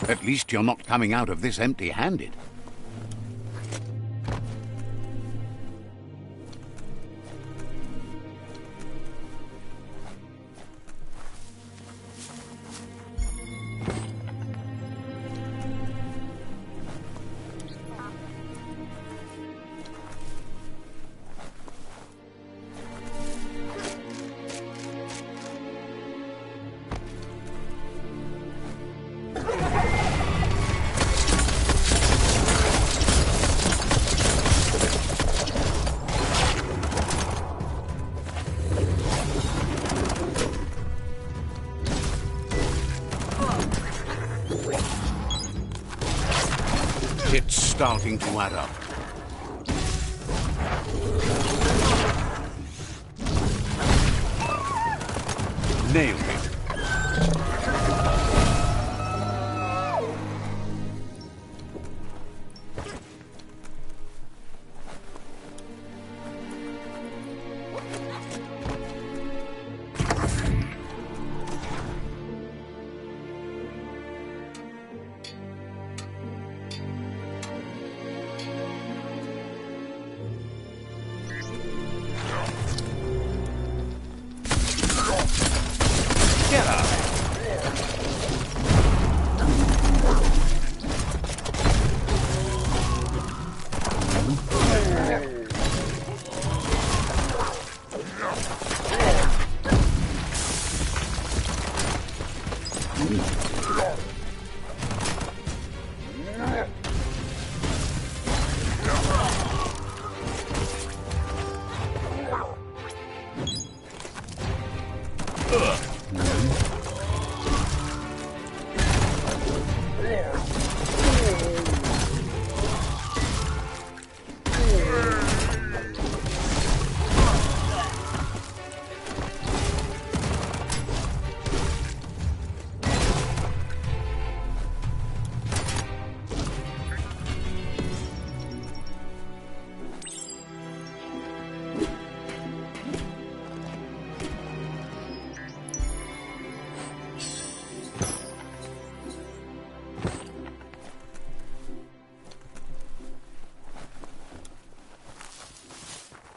At least you're not coming out of this empty-handed. It's starting to add up. Nailed it.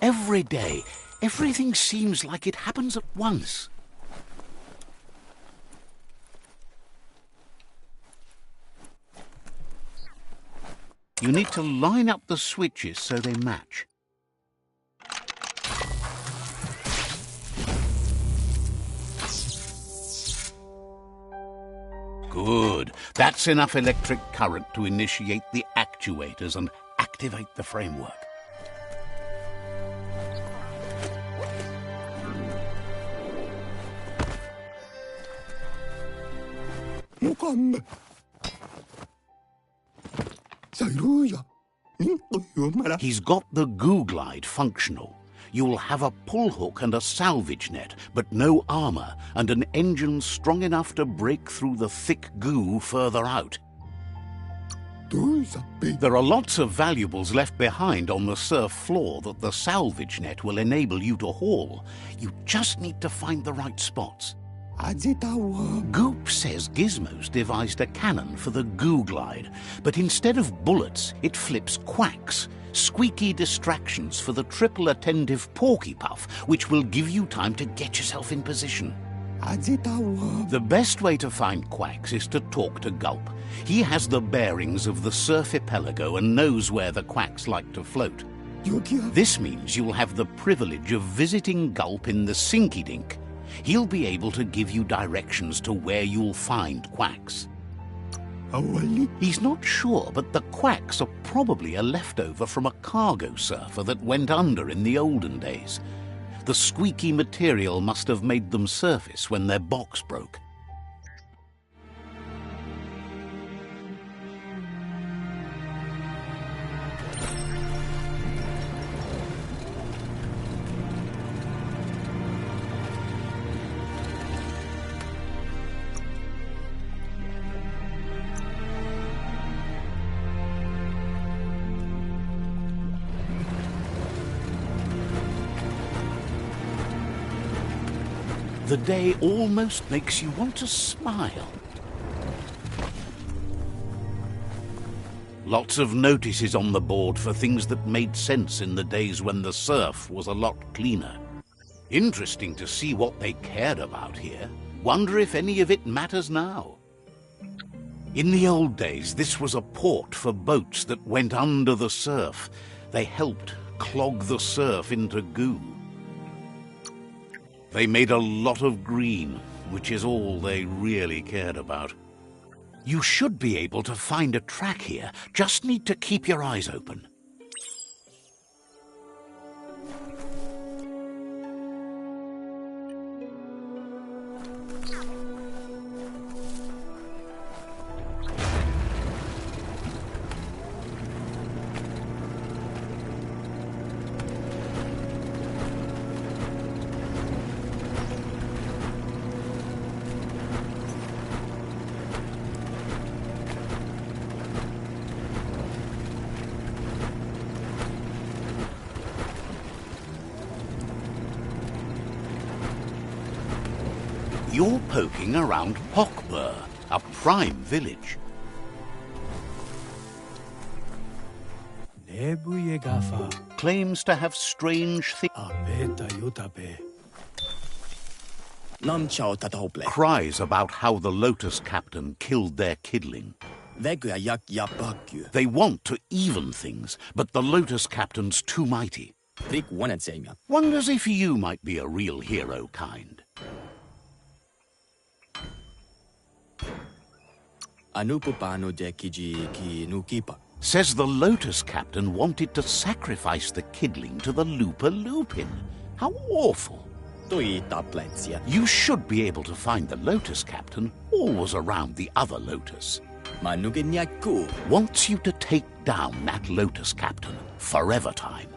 Every day, everything seems like it happens at once. You need to line up the switches so they match. Good. That's enough electric current to initiate the actuators and activate the framework. He's got the goo glide functional. You'll have a pull hook and a salvage net, but no armor, and an engine strong enough to break through the thick goo further out. There are lots of valuables left behind on the surf floor that the salvage net will enable you to haul. You just need to find the right spots. Goop says Gizmo's devised a cannon for the goo glide, but instead of bullets, it flips quacks, squeaky distractions for the triple attentive porky puff, which will give you time to get yourself in position. The best way to find quacks is to talk to Gulp. He has the bearings of the surf archipelago and knows where the quacks like to float. This means you'll have the privilege of visiting Gulp in the Sinky Dink. He'll be able to give you directions to where you'll find quacks. He's not sure, but the quacks are probably a leftover from a cargo surfer that went under in the olden days. The squeaky material must have made them surface when their box broke. The day almost makes you want to smile. Lots of notices on the board for things that made sense in the days when the surf was a lot cleaner. Interesting to see what they cared about here. Wonder if any of it matters now. In the old days, this was a port for boats that went under the surf. They helped clog the surf into goo. They made a lot of green, which is all they really cared about. You should be able to find a track here, just need to keep your eyes open. You're poking around Pokbur, a prime village. Claims to have strange things. Cries about how the Lotus Captain killed their kidling. They want to even things, but the Lotus Captain's too mighty. Wonders if you might be a real hero kind. Says the Lotus Captain wanted to sacrifice the kidling to the Looper Lupin. How awful. You should be able to find the Lotus Captain always around the other Lotus. Wants you to take down that Lotus Captain forever time.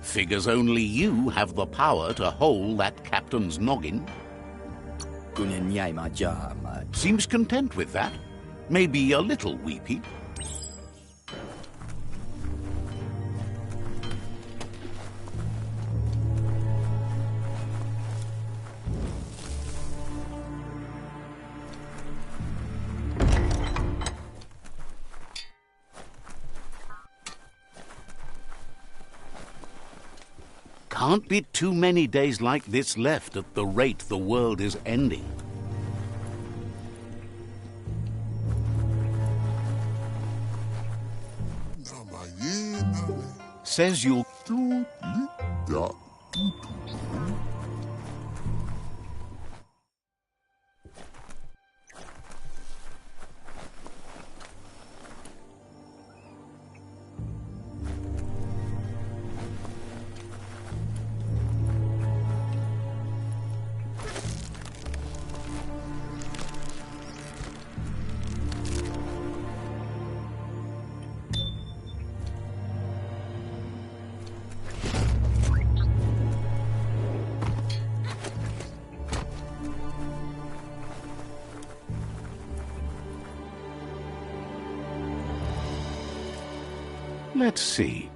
Figures only you have the power to hold that captain's noggin. Seems content with that. Maybe a little weepy. Can't be too many days like this left at the rate the world is ending. Says you'll... Let's see.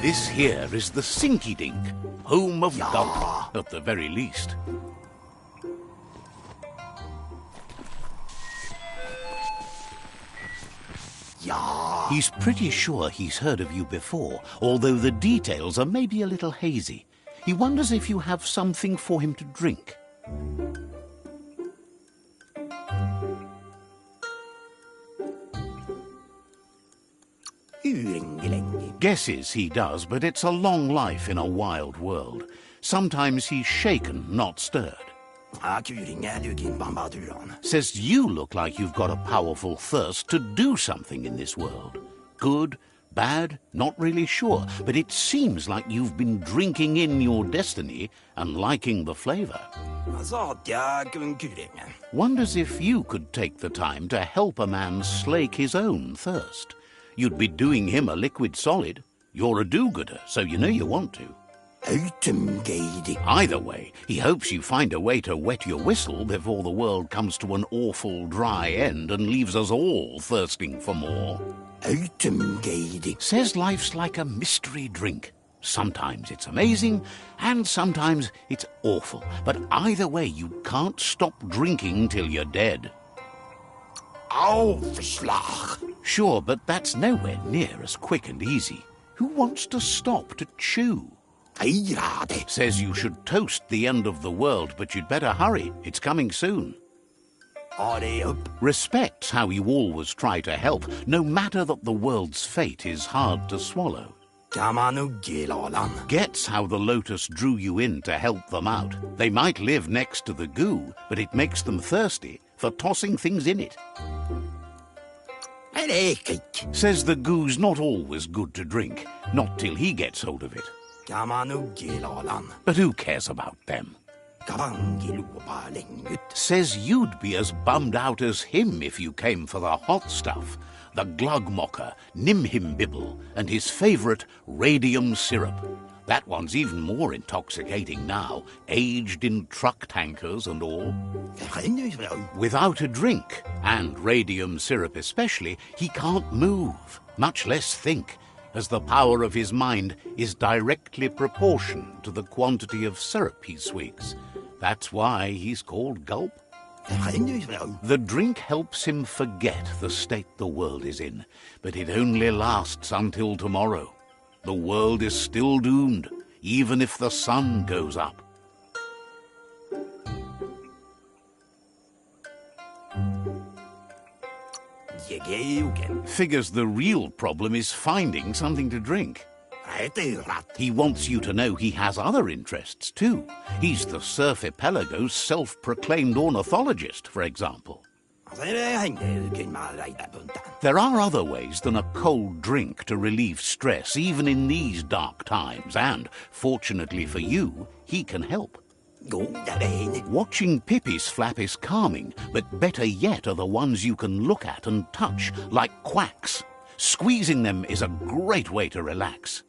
This here is the Sinky Dink, home of Gulp, at the very least. He's pretty sure he's heard of you before, although the details are maybe a little hazy. He wonders if you have something for him to drink. Guesses he does, but it's a long life in a wild world. Sometimes he's shaken, not stirred. Says you look like you've got a powerful thirst to do something in this world. Good, bad, not really sure, but it seems like you've been drinking in your destiny and liking the flavor. Wonders if you could take the time to help a man slake his own thirst. You'd be doing him a liquid solid. You're a do-gooder, so you know you want to. Either way, he hopes you find a way to wet your whistle before the world comes to an awful dry end and leaves us all thirsting for more. Says life's like a mystery drink. Sometimes it's amazing, and sometimes it's awful. But either way, you can't stop drinking till you're dead. Sure, but that's nowhere near as quick and easy. Who wants to stop to chew? Says you should toast the end of the world, but you'd better hurry. It's coming soon. Respects how you always try to help, no matter that the world's fate is hard to swallow. Gets how the Lotus drew you in to help them out. They might live next to the goo, but it makes them thirsty for tossing things in it. Says the goo's not always good to drink, not till he gets hold of it. But who cares about them? Says you'd be as bummed out as him if you came for the hot stuff. The Glugmocker, Nimhimbibble, and his favourite radium syrup. That one's even more intoxicating now, aged in truck tankers and all. Without a drink, and radium syrup especially, he can't move, much less think, as the power of his mind is directly proportioned to the quantity of syrup he swigs. That's why he's called Gulp. The drink helps him forget the state the world is in, but it only lasts until tomorrow. The world is still doomed, even if the sun goes up. Figures the real problem is finding something to drink. He wants you to know he has other interests too. He's the Surf Archipelago's self-proclaimed ornithologist, for example. There are other ways than a cold drink to relieve stress, even in these dark times, and, fortunately for you, he can help. Watching pippies flap is calming, but better yet are the ones you can look at and touch, like quacks. Squeezing them is a great way to relax.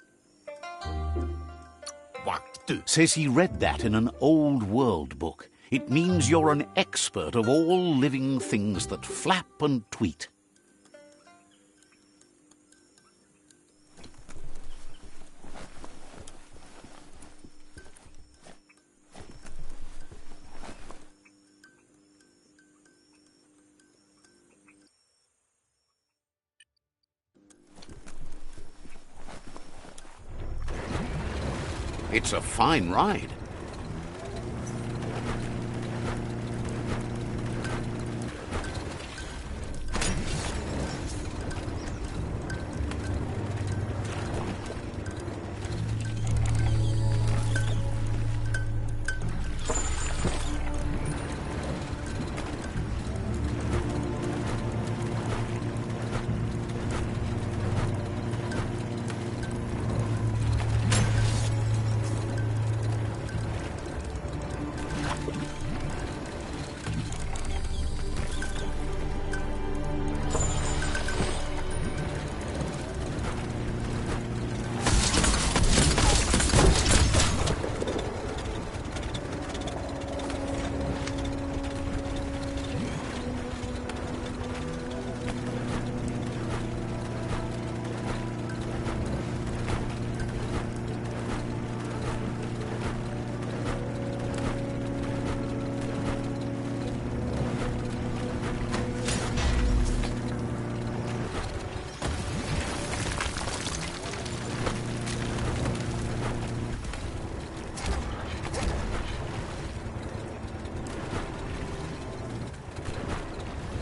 Says he read that in an old world book. It means you're an expert of all living things that flap and tweet. It's a fine ride.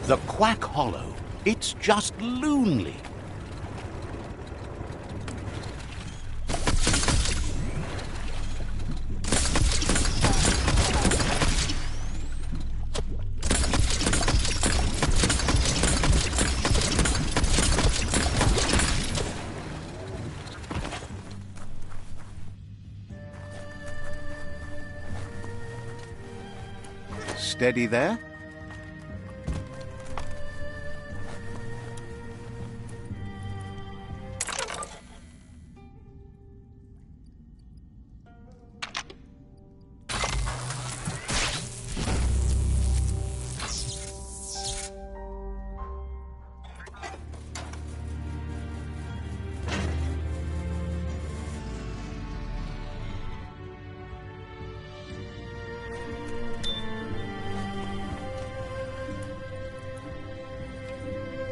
The Quack Hollow. It's just lonely. Steady there.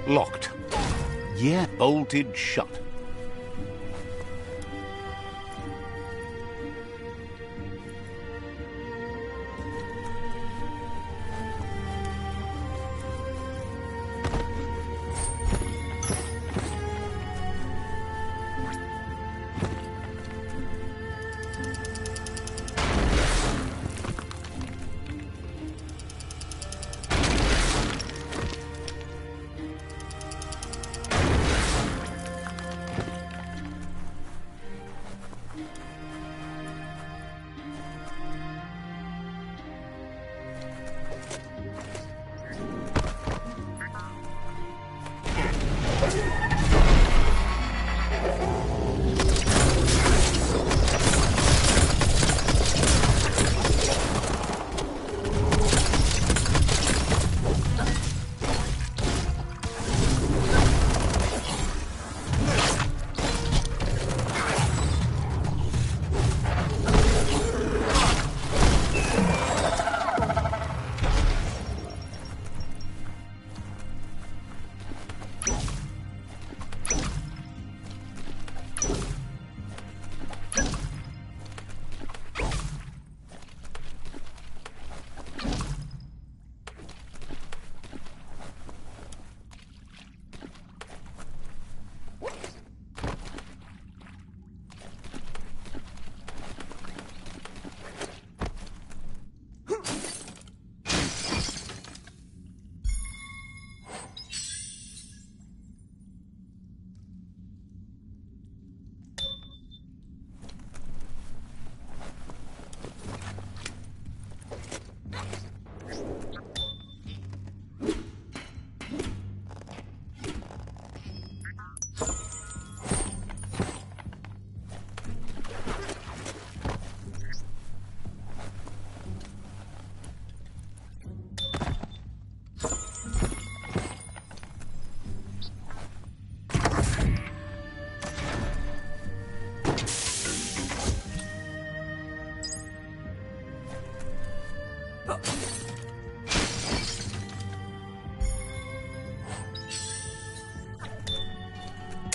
Locked. Yeah, bolted shut.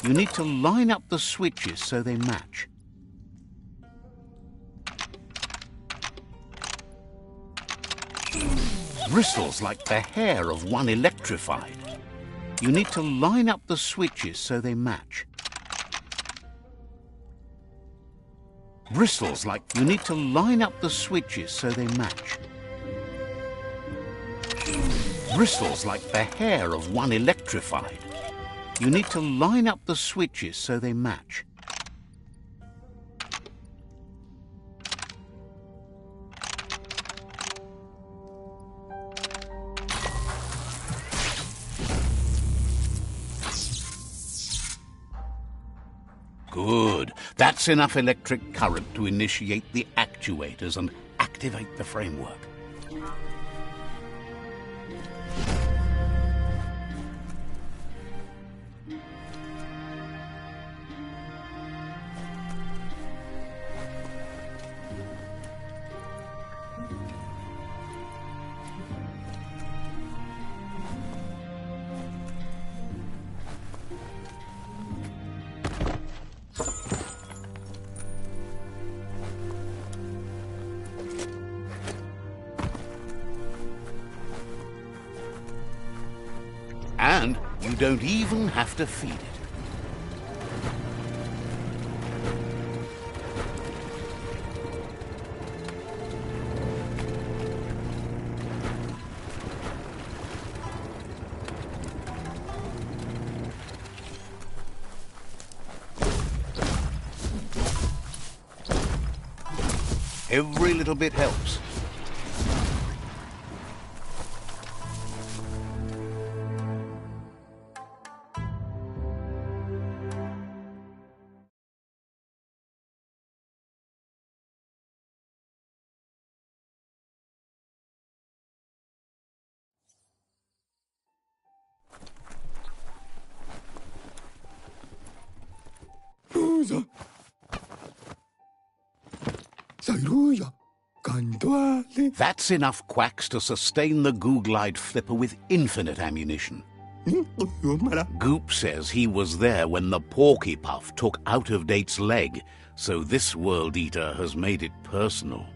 You need to line up the switches so they match. Bristles like the hair of one electrified. You need to line up the switches so they match. Bristles like... You need to line up the switches so they match. Bristles like the hair of one electrified. You need to line up the switches so they match. Good. That's enough electric current to initiate the actuators and activate the framework. And you don't even have to feed it. Every little bit helps. That's enough quacks to sustain the Googlide flipper with infinite ammunition. Goop says he was there when the Porky Puff took Out-of-Date's leg, so this World Eater has made it personal.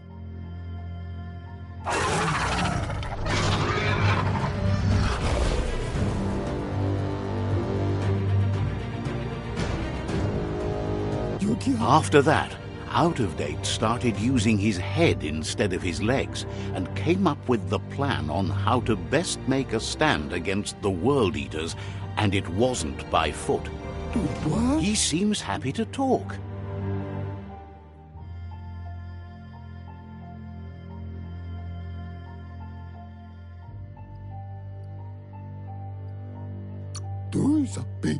After that, Out-of-Date started using his head instead of his legs and came up with the plan on how to best make a stand against the World Eaters, and it wasn't by foot. What? He seems happy to talk.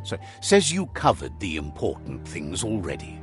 So, says you covered the important things already.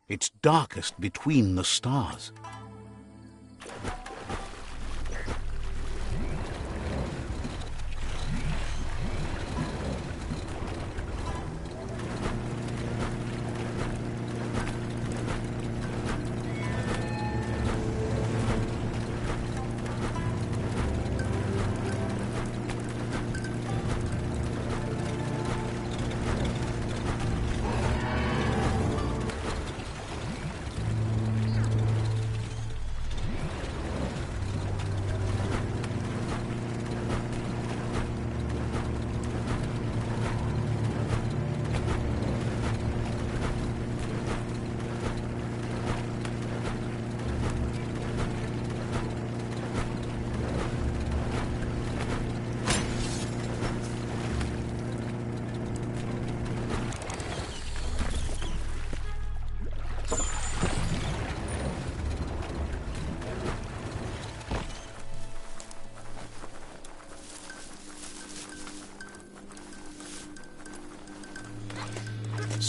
It's darkest between the stars.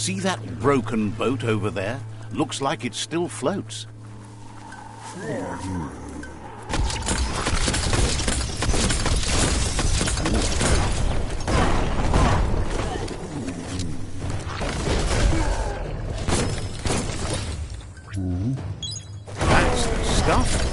See that broken boat over there? Looks like it still floats. That's the stuff.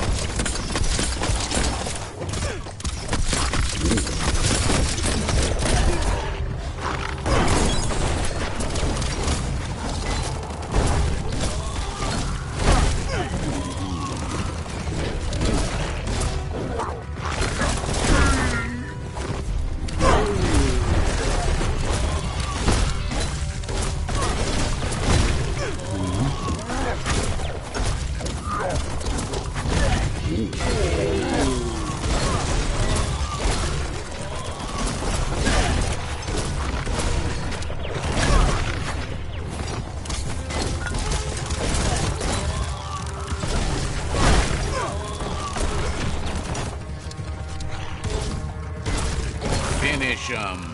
Finish 'em.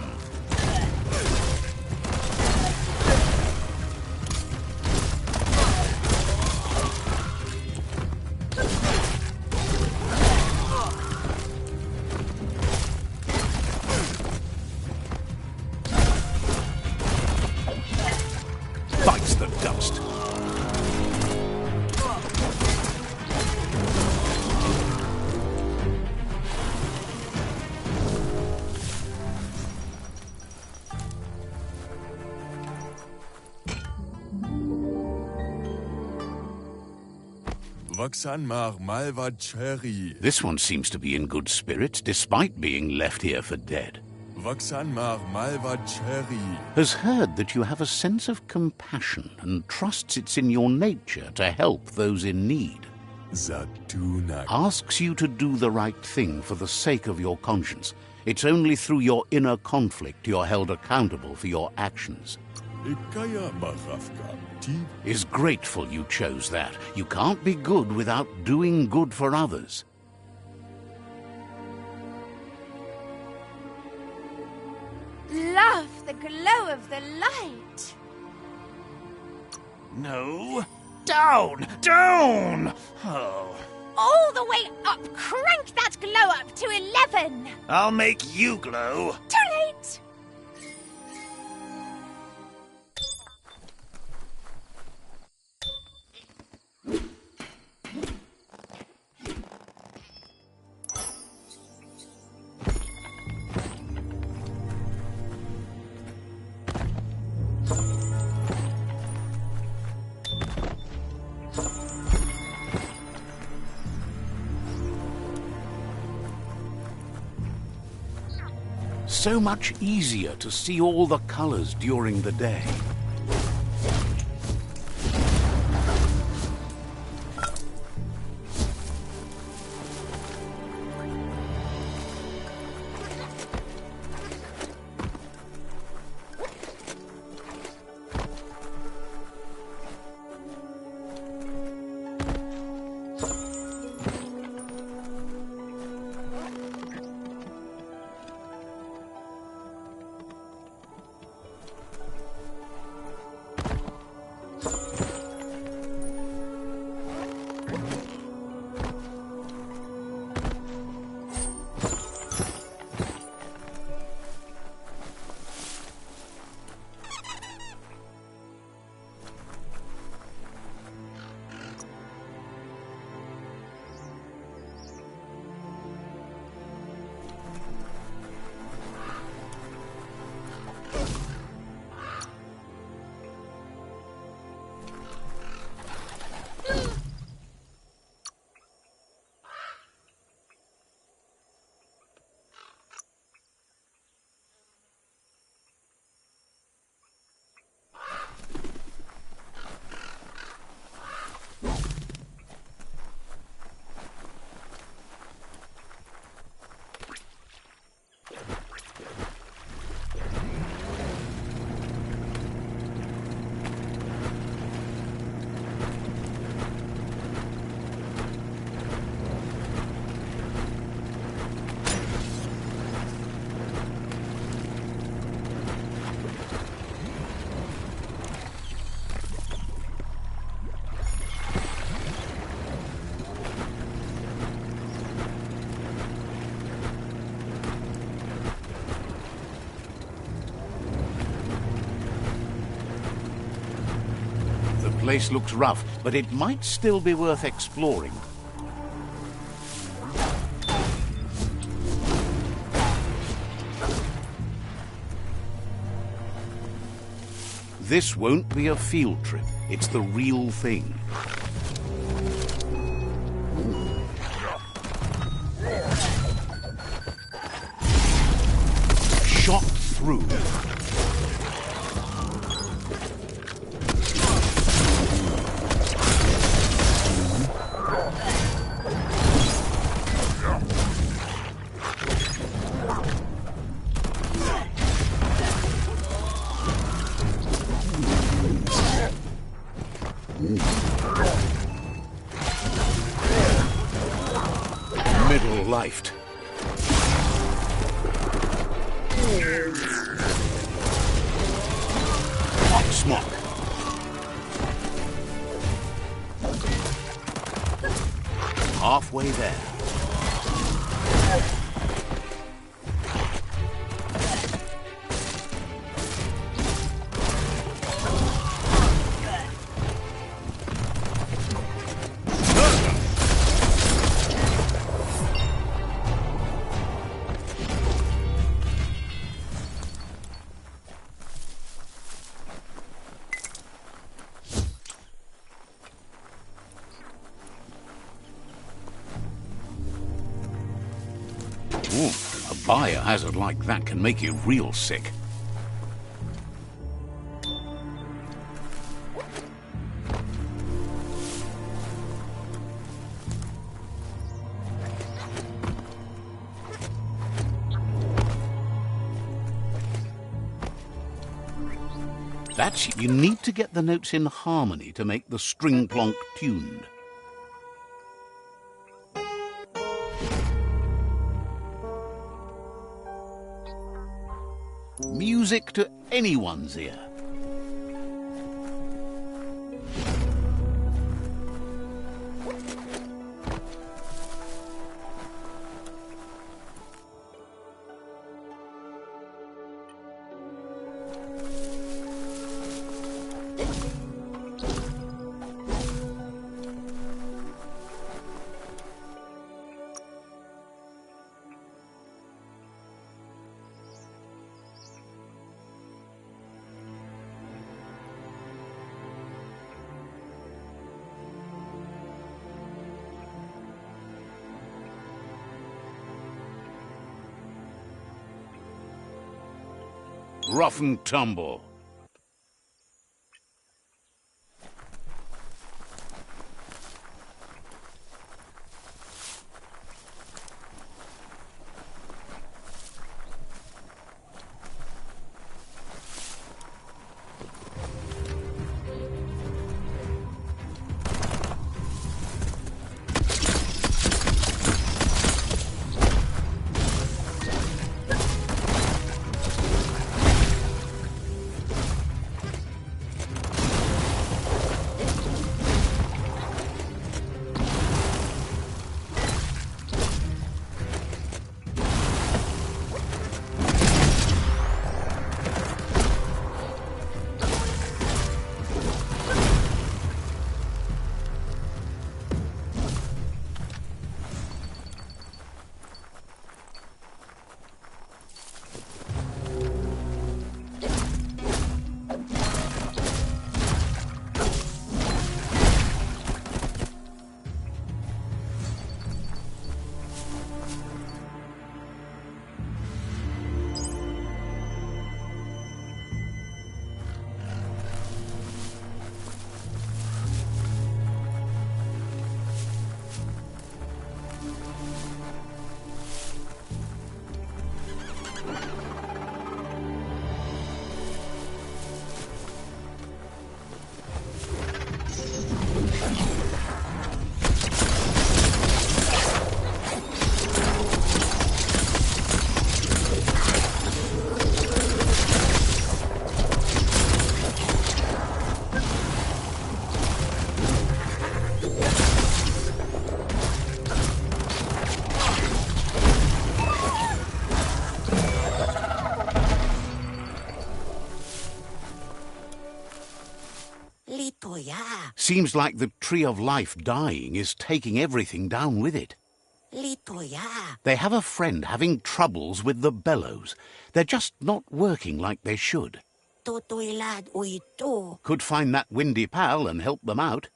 Bites the dust. This one seems to be in good spirits, despite being left here for dead. Has heard that you have a sense of compassion and trusts it's in your nature to help those in need. Asks you to do the right thing for the sake of your conscience. It's only through your inner conflict you're held accountable for your actions. Is grateful you chose that. You can't be good without doing good for others. Love the glow of the light. No. Down! Down! Oh. All the way up. Crank that glow up to 11. I'll make you glow. Too late. So much easier to see all the colors during the day. place looks rough, but it might still be worth exploring. This won't be a field trip. It's the real thing. Shot through. Middle-lifed. Hot smock. Halfway there. Ooh, a biohazard like that can make you real sick. You need to get the notes in harmony to make the string plonk tuned. Music to anyone's ear. Rough and tumble. Seems like the Tree of Life dying is taking everything down with it. Litoya. They have a friend having troubles with the bellows. They're just not working like they should. Totoilad uito. Could find that windy pal and help them out.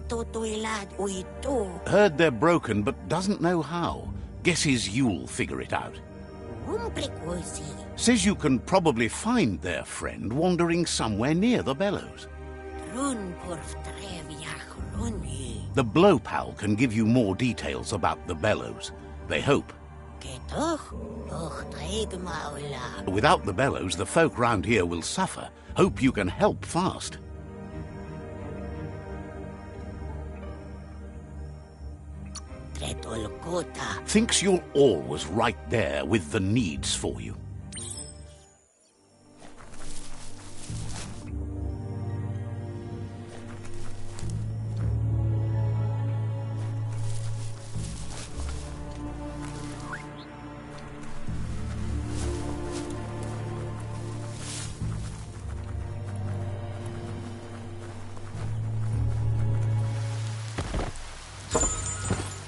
Totoilad uito. Heard they're broken but doesn't know how. Guesses you'll figure it out. Umplikosi. Says you can probably find their friend wandering somewhere near the bellows. Run porf treviach runyi. The blow pal can give you more details about the bellows. They hope. Ketoch. Och treigmaula. Without the bellows, the folk round here will suffer. Hope you can help fast. Tretolkota. Thinks you're always right there with the needs for you.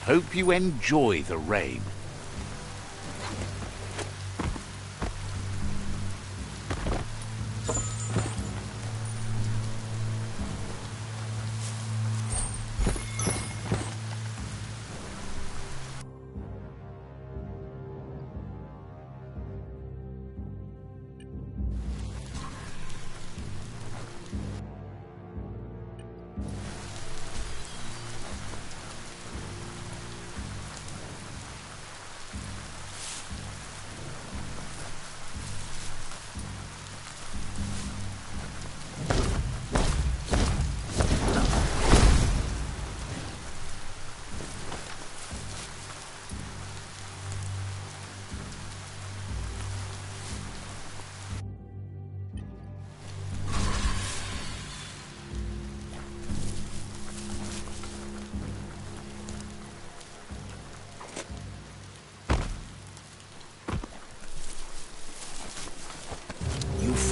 Hope you enjoy the rain.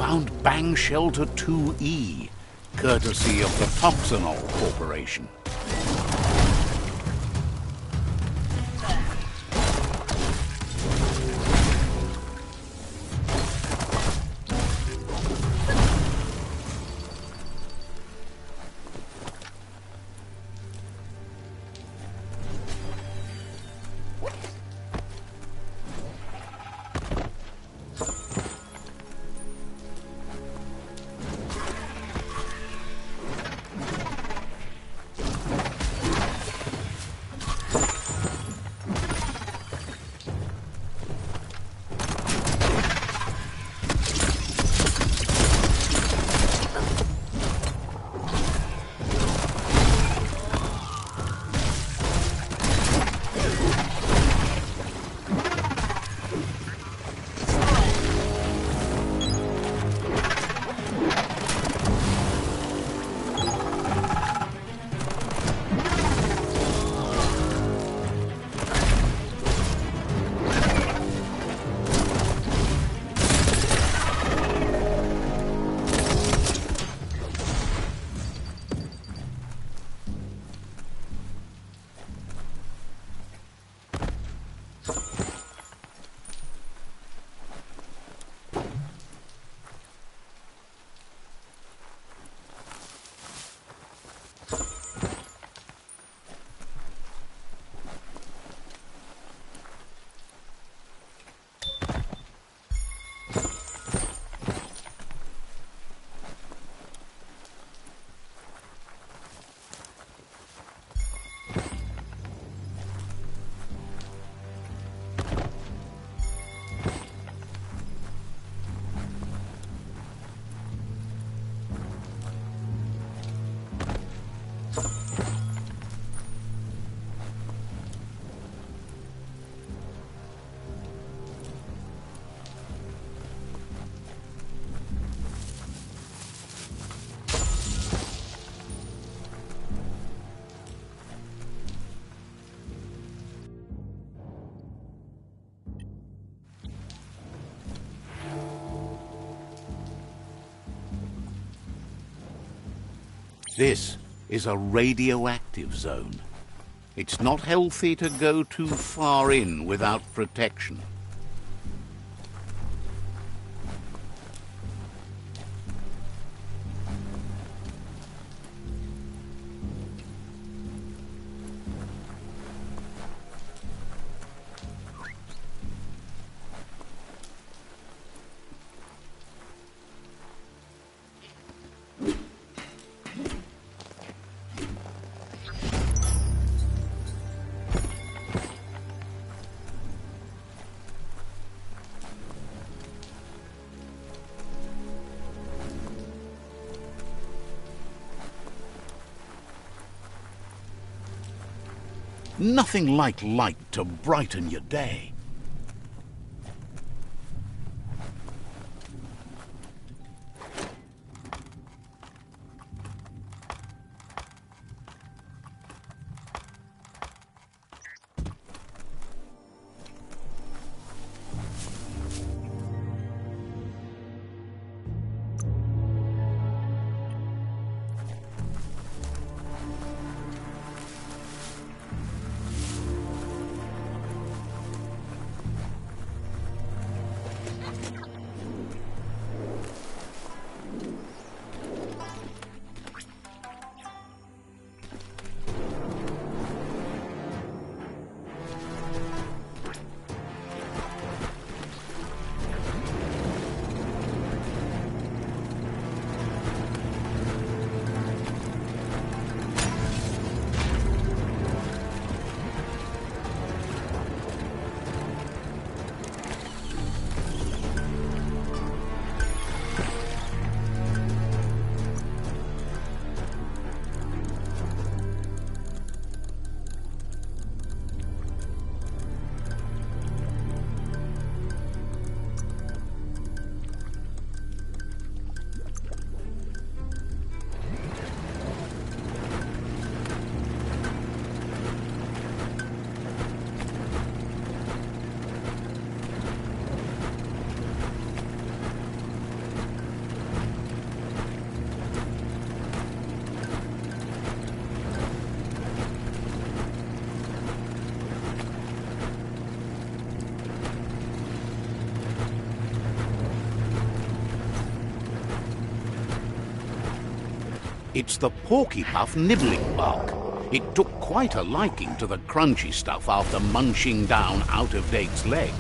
Found Bang Shelter 2E, courtesy of the Toxanol Corporation. This is a radioactive zone. It's not healthy to go too far in without protection. Nothing like light to brighten your day. It's the porky puff nibbling bark. It took quite a liking to the crunchy stuff after munching down out-of-date's leg.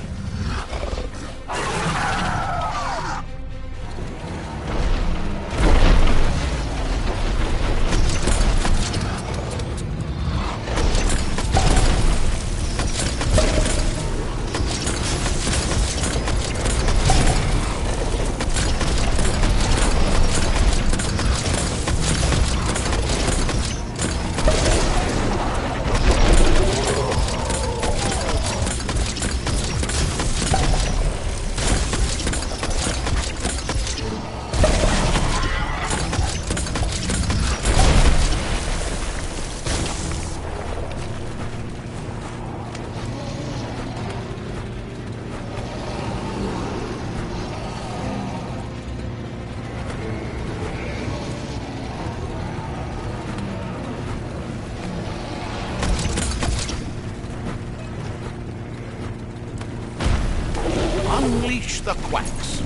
Unleash the quacks.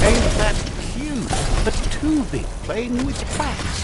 Ain't that cute? A two-bit playing with quacks.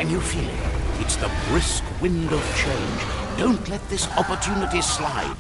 Can you feel it? It's the brisk wind of change. Don't let this opportunity slide.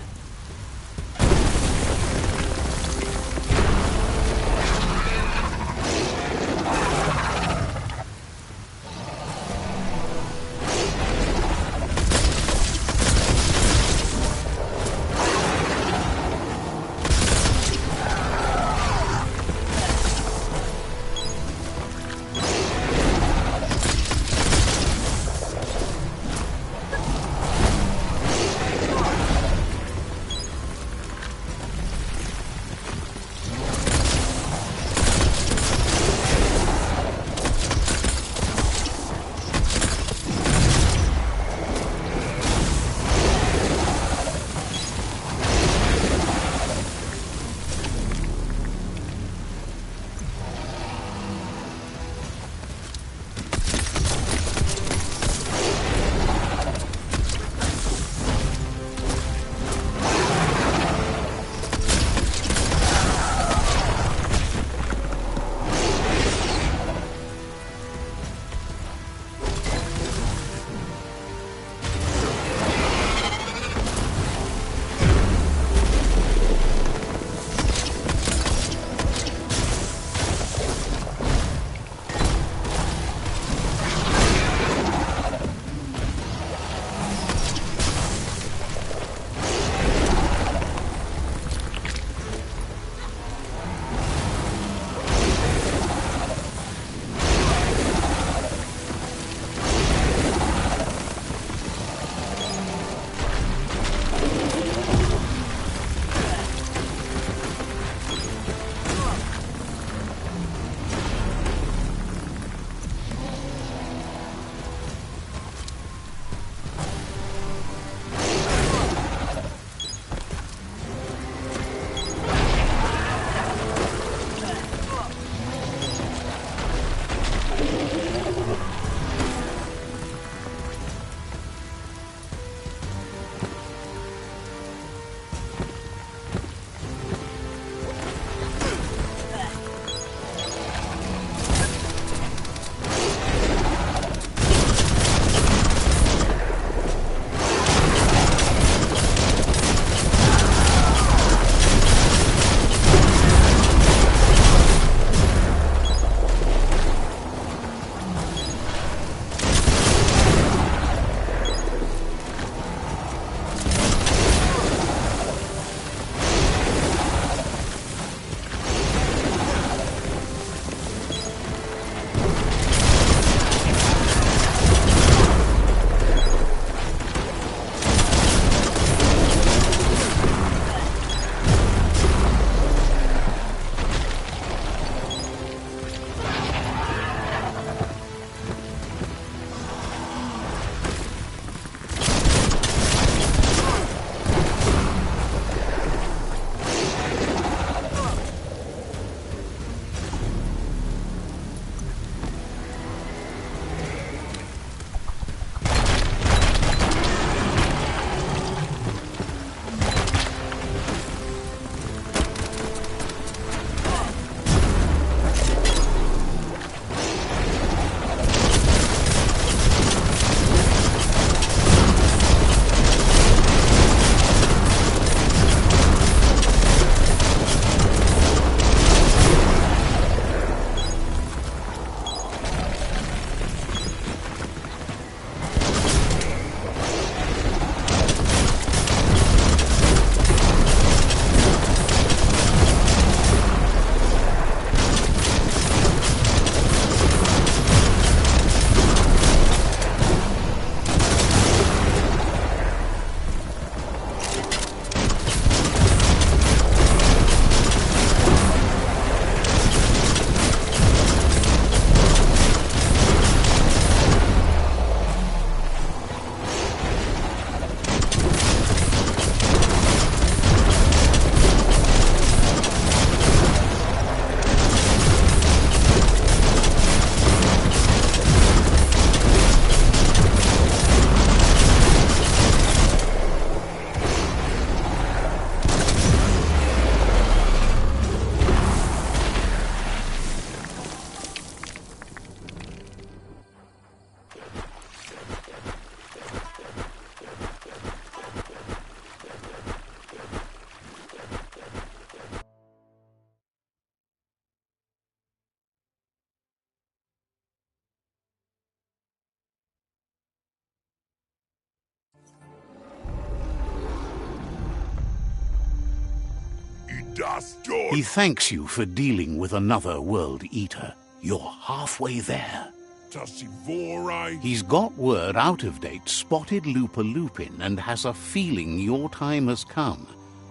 Das dort. He thanks you for dealing with another world eater. You're halfway there. Tasivorai. He's got word out-of-date spotted Lupin and has a feeling your time has come.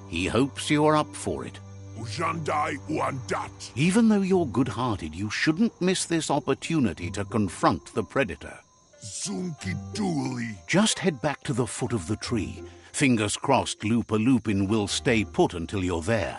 He hopes you're up for it. Ujandai uandat. Even though you're good-hearted, you shouldn't miss this opportunity to confront the predator. Zunki duli. Just head back to the foot of the tree. Fingers crossed Lupin will stay put until you're there.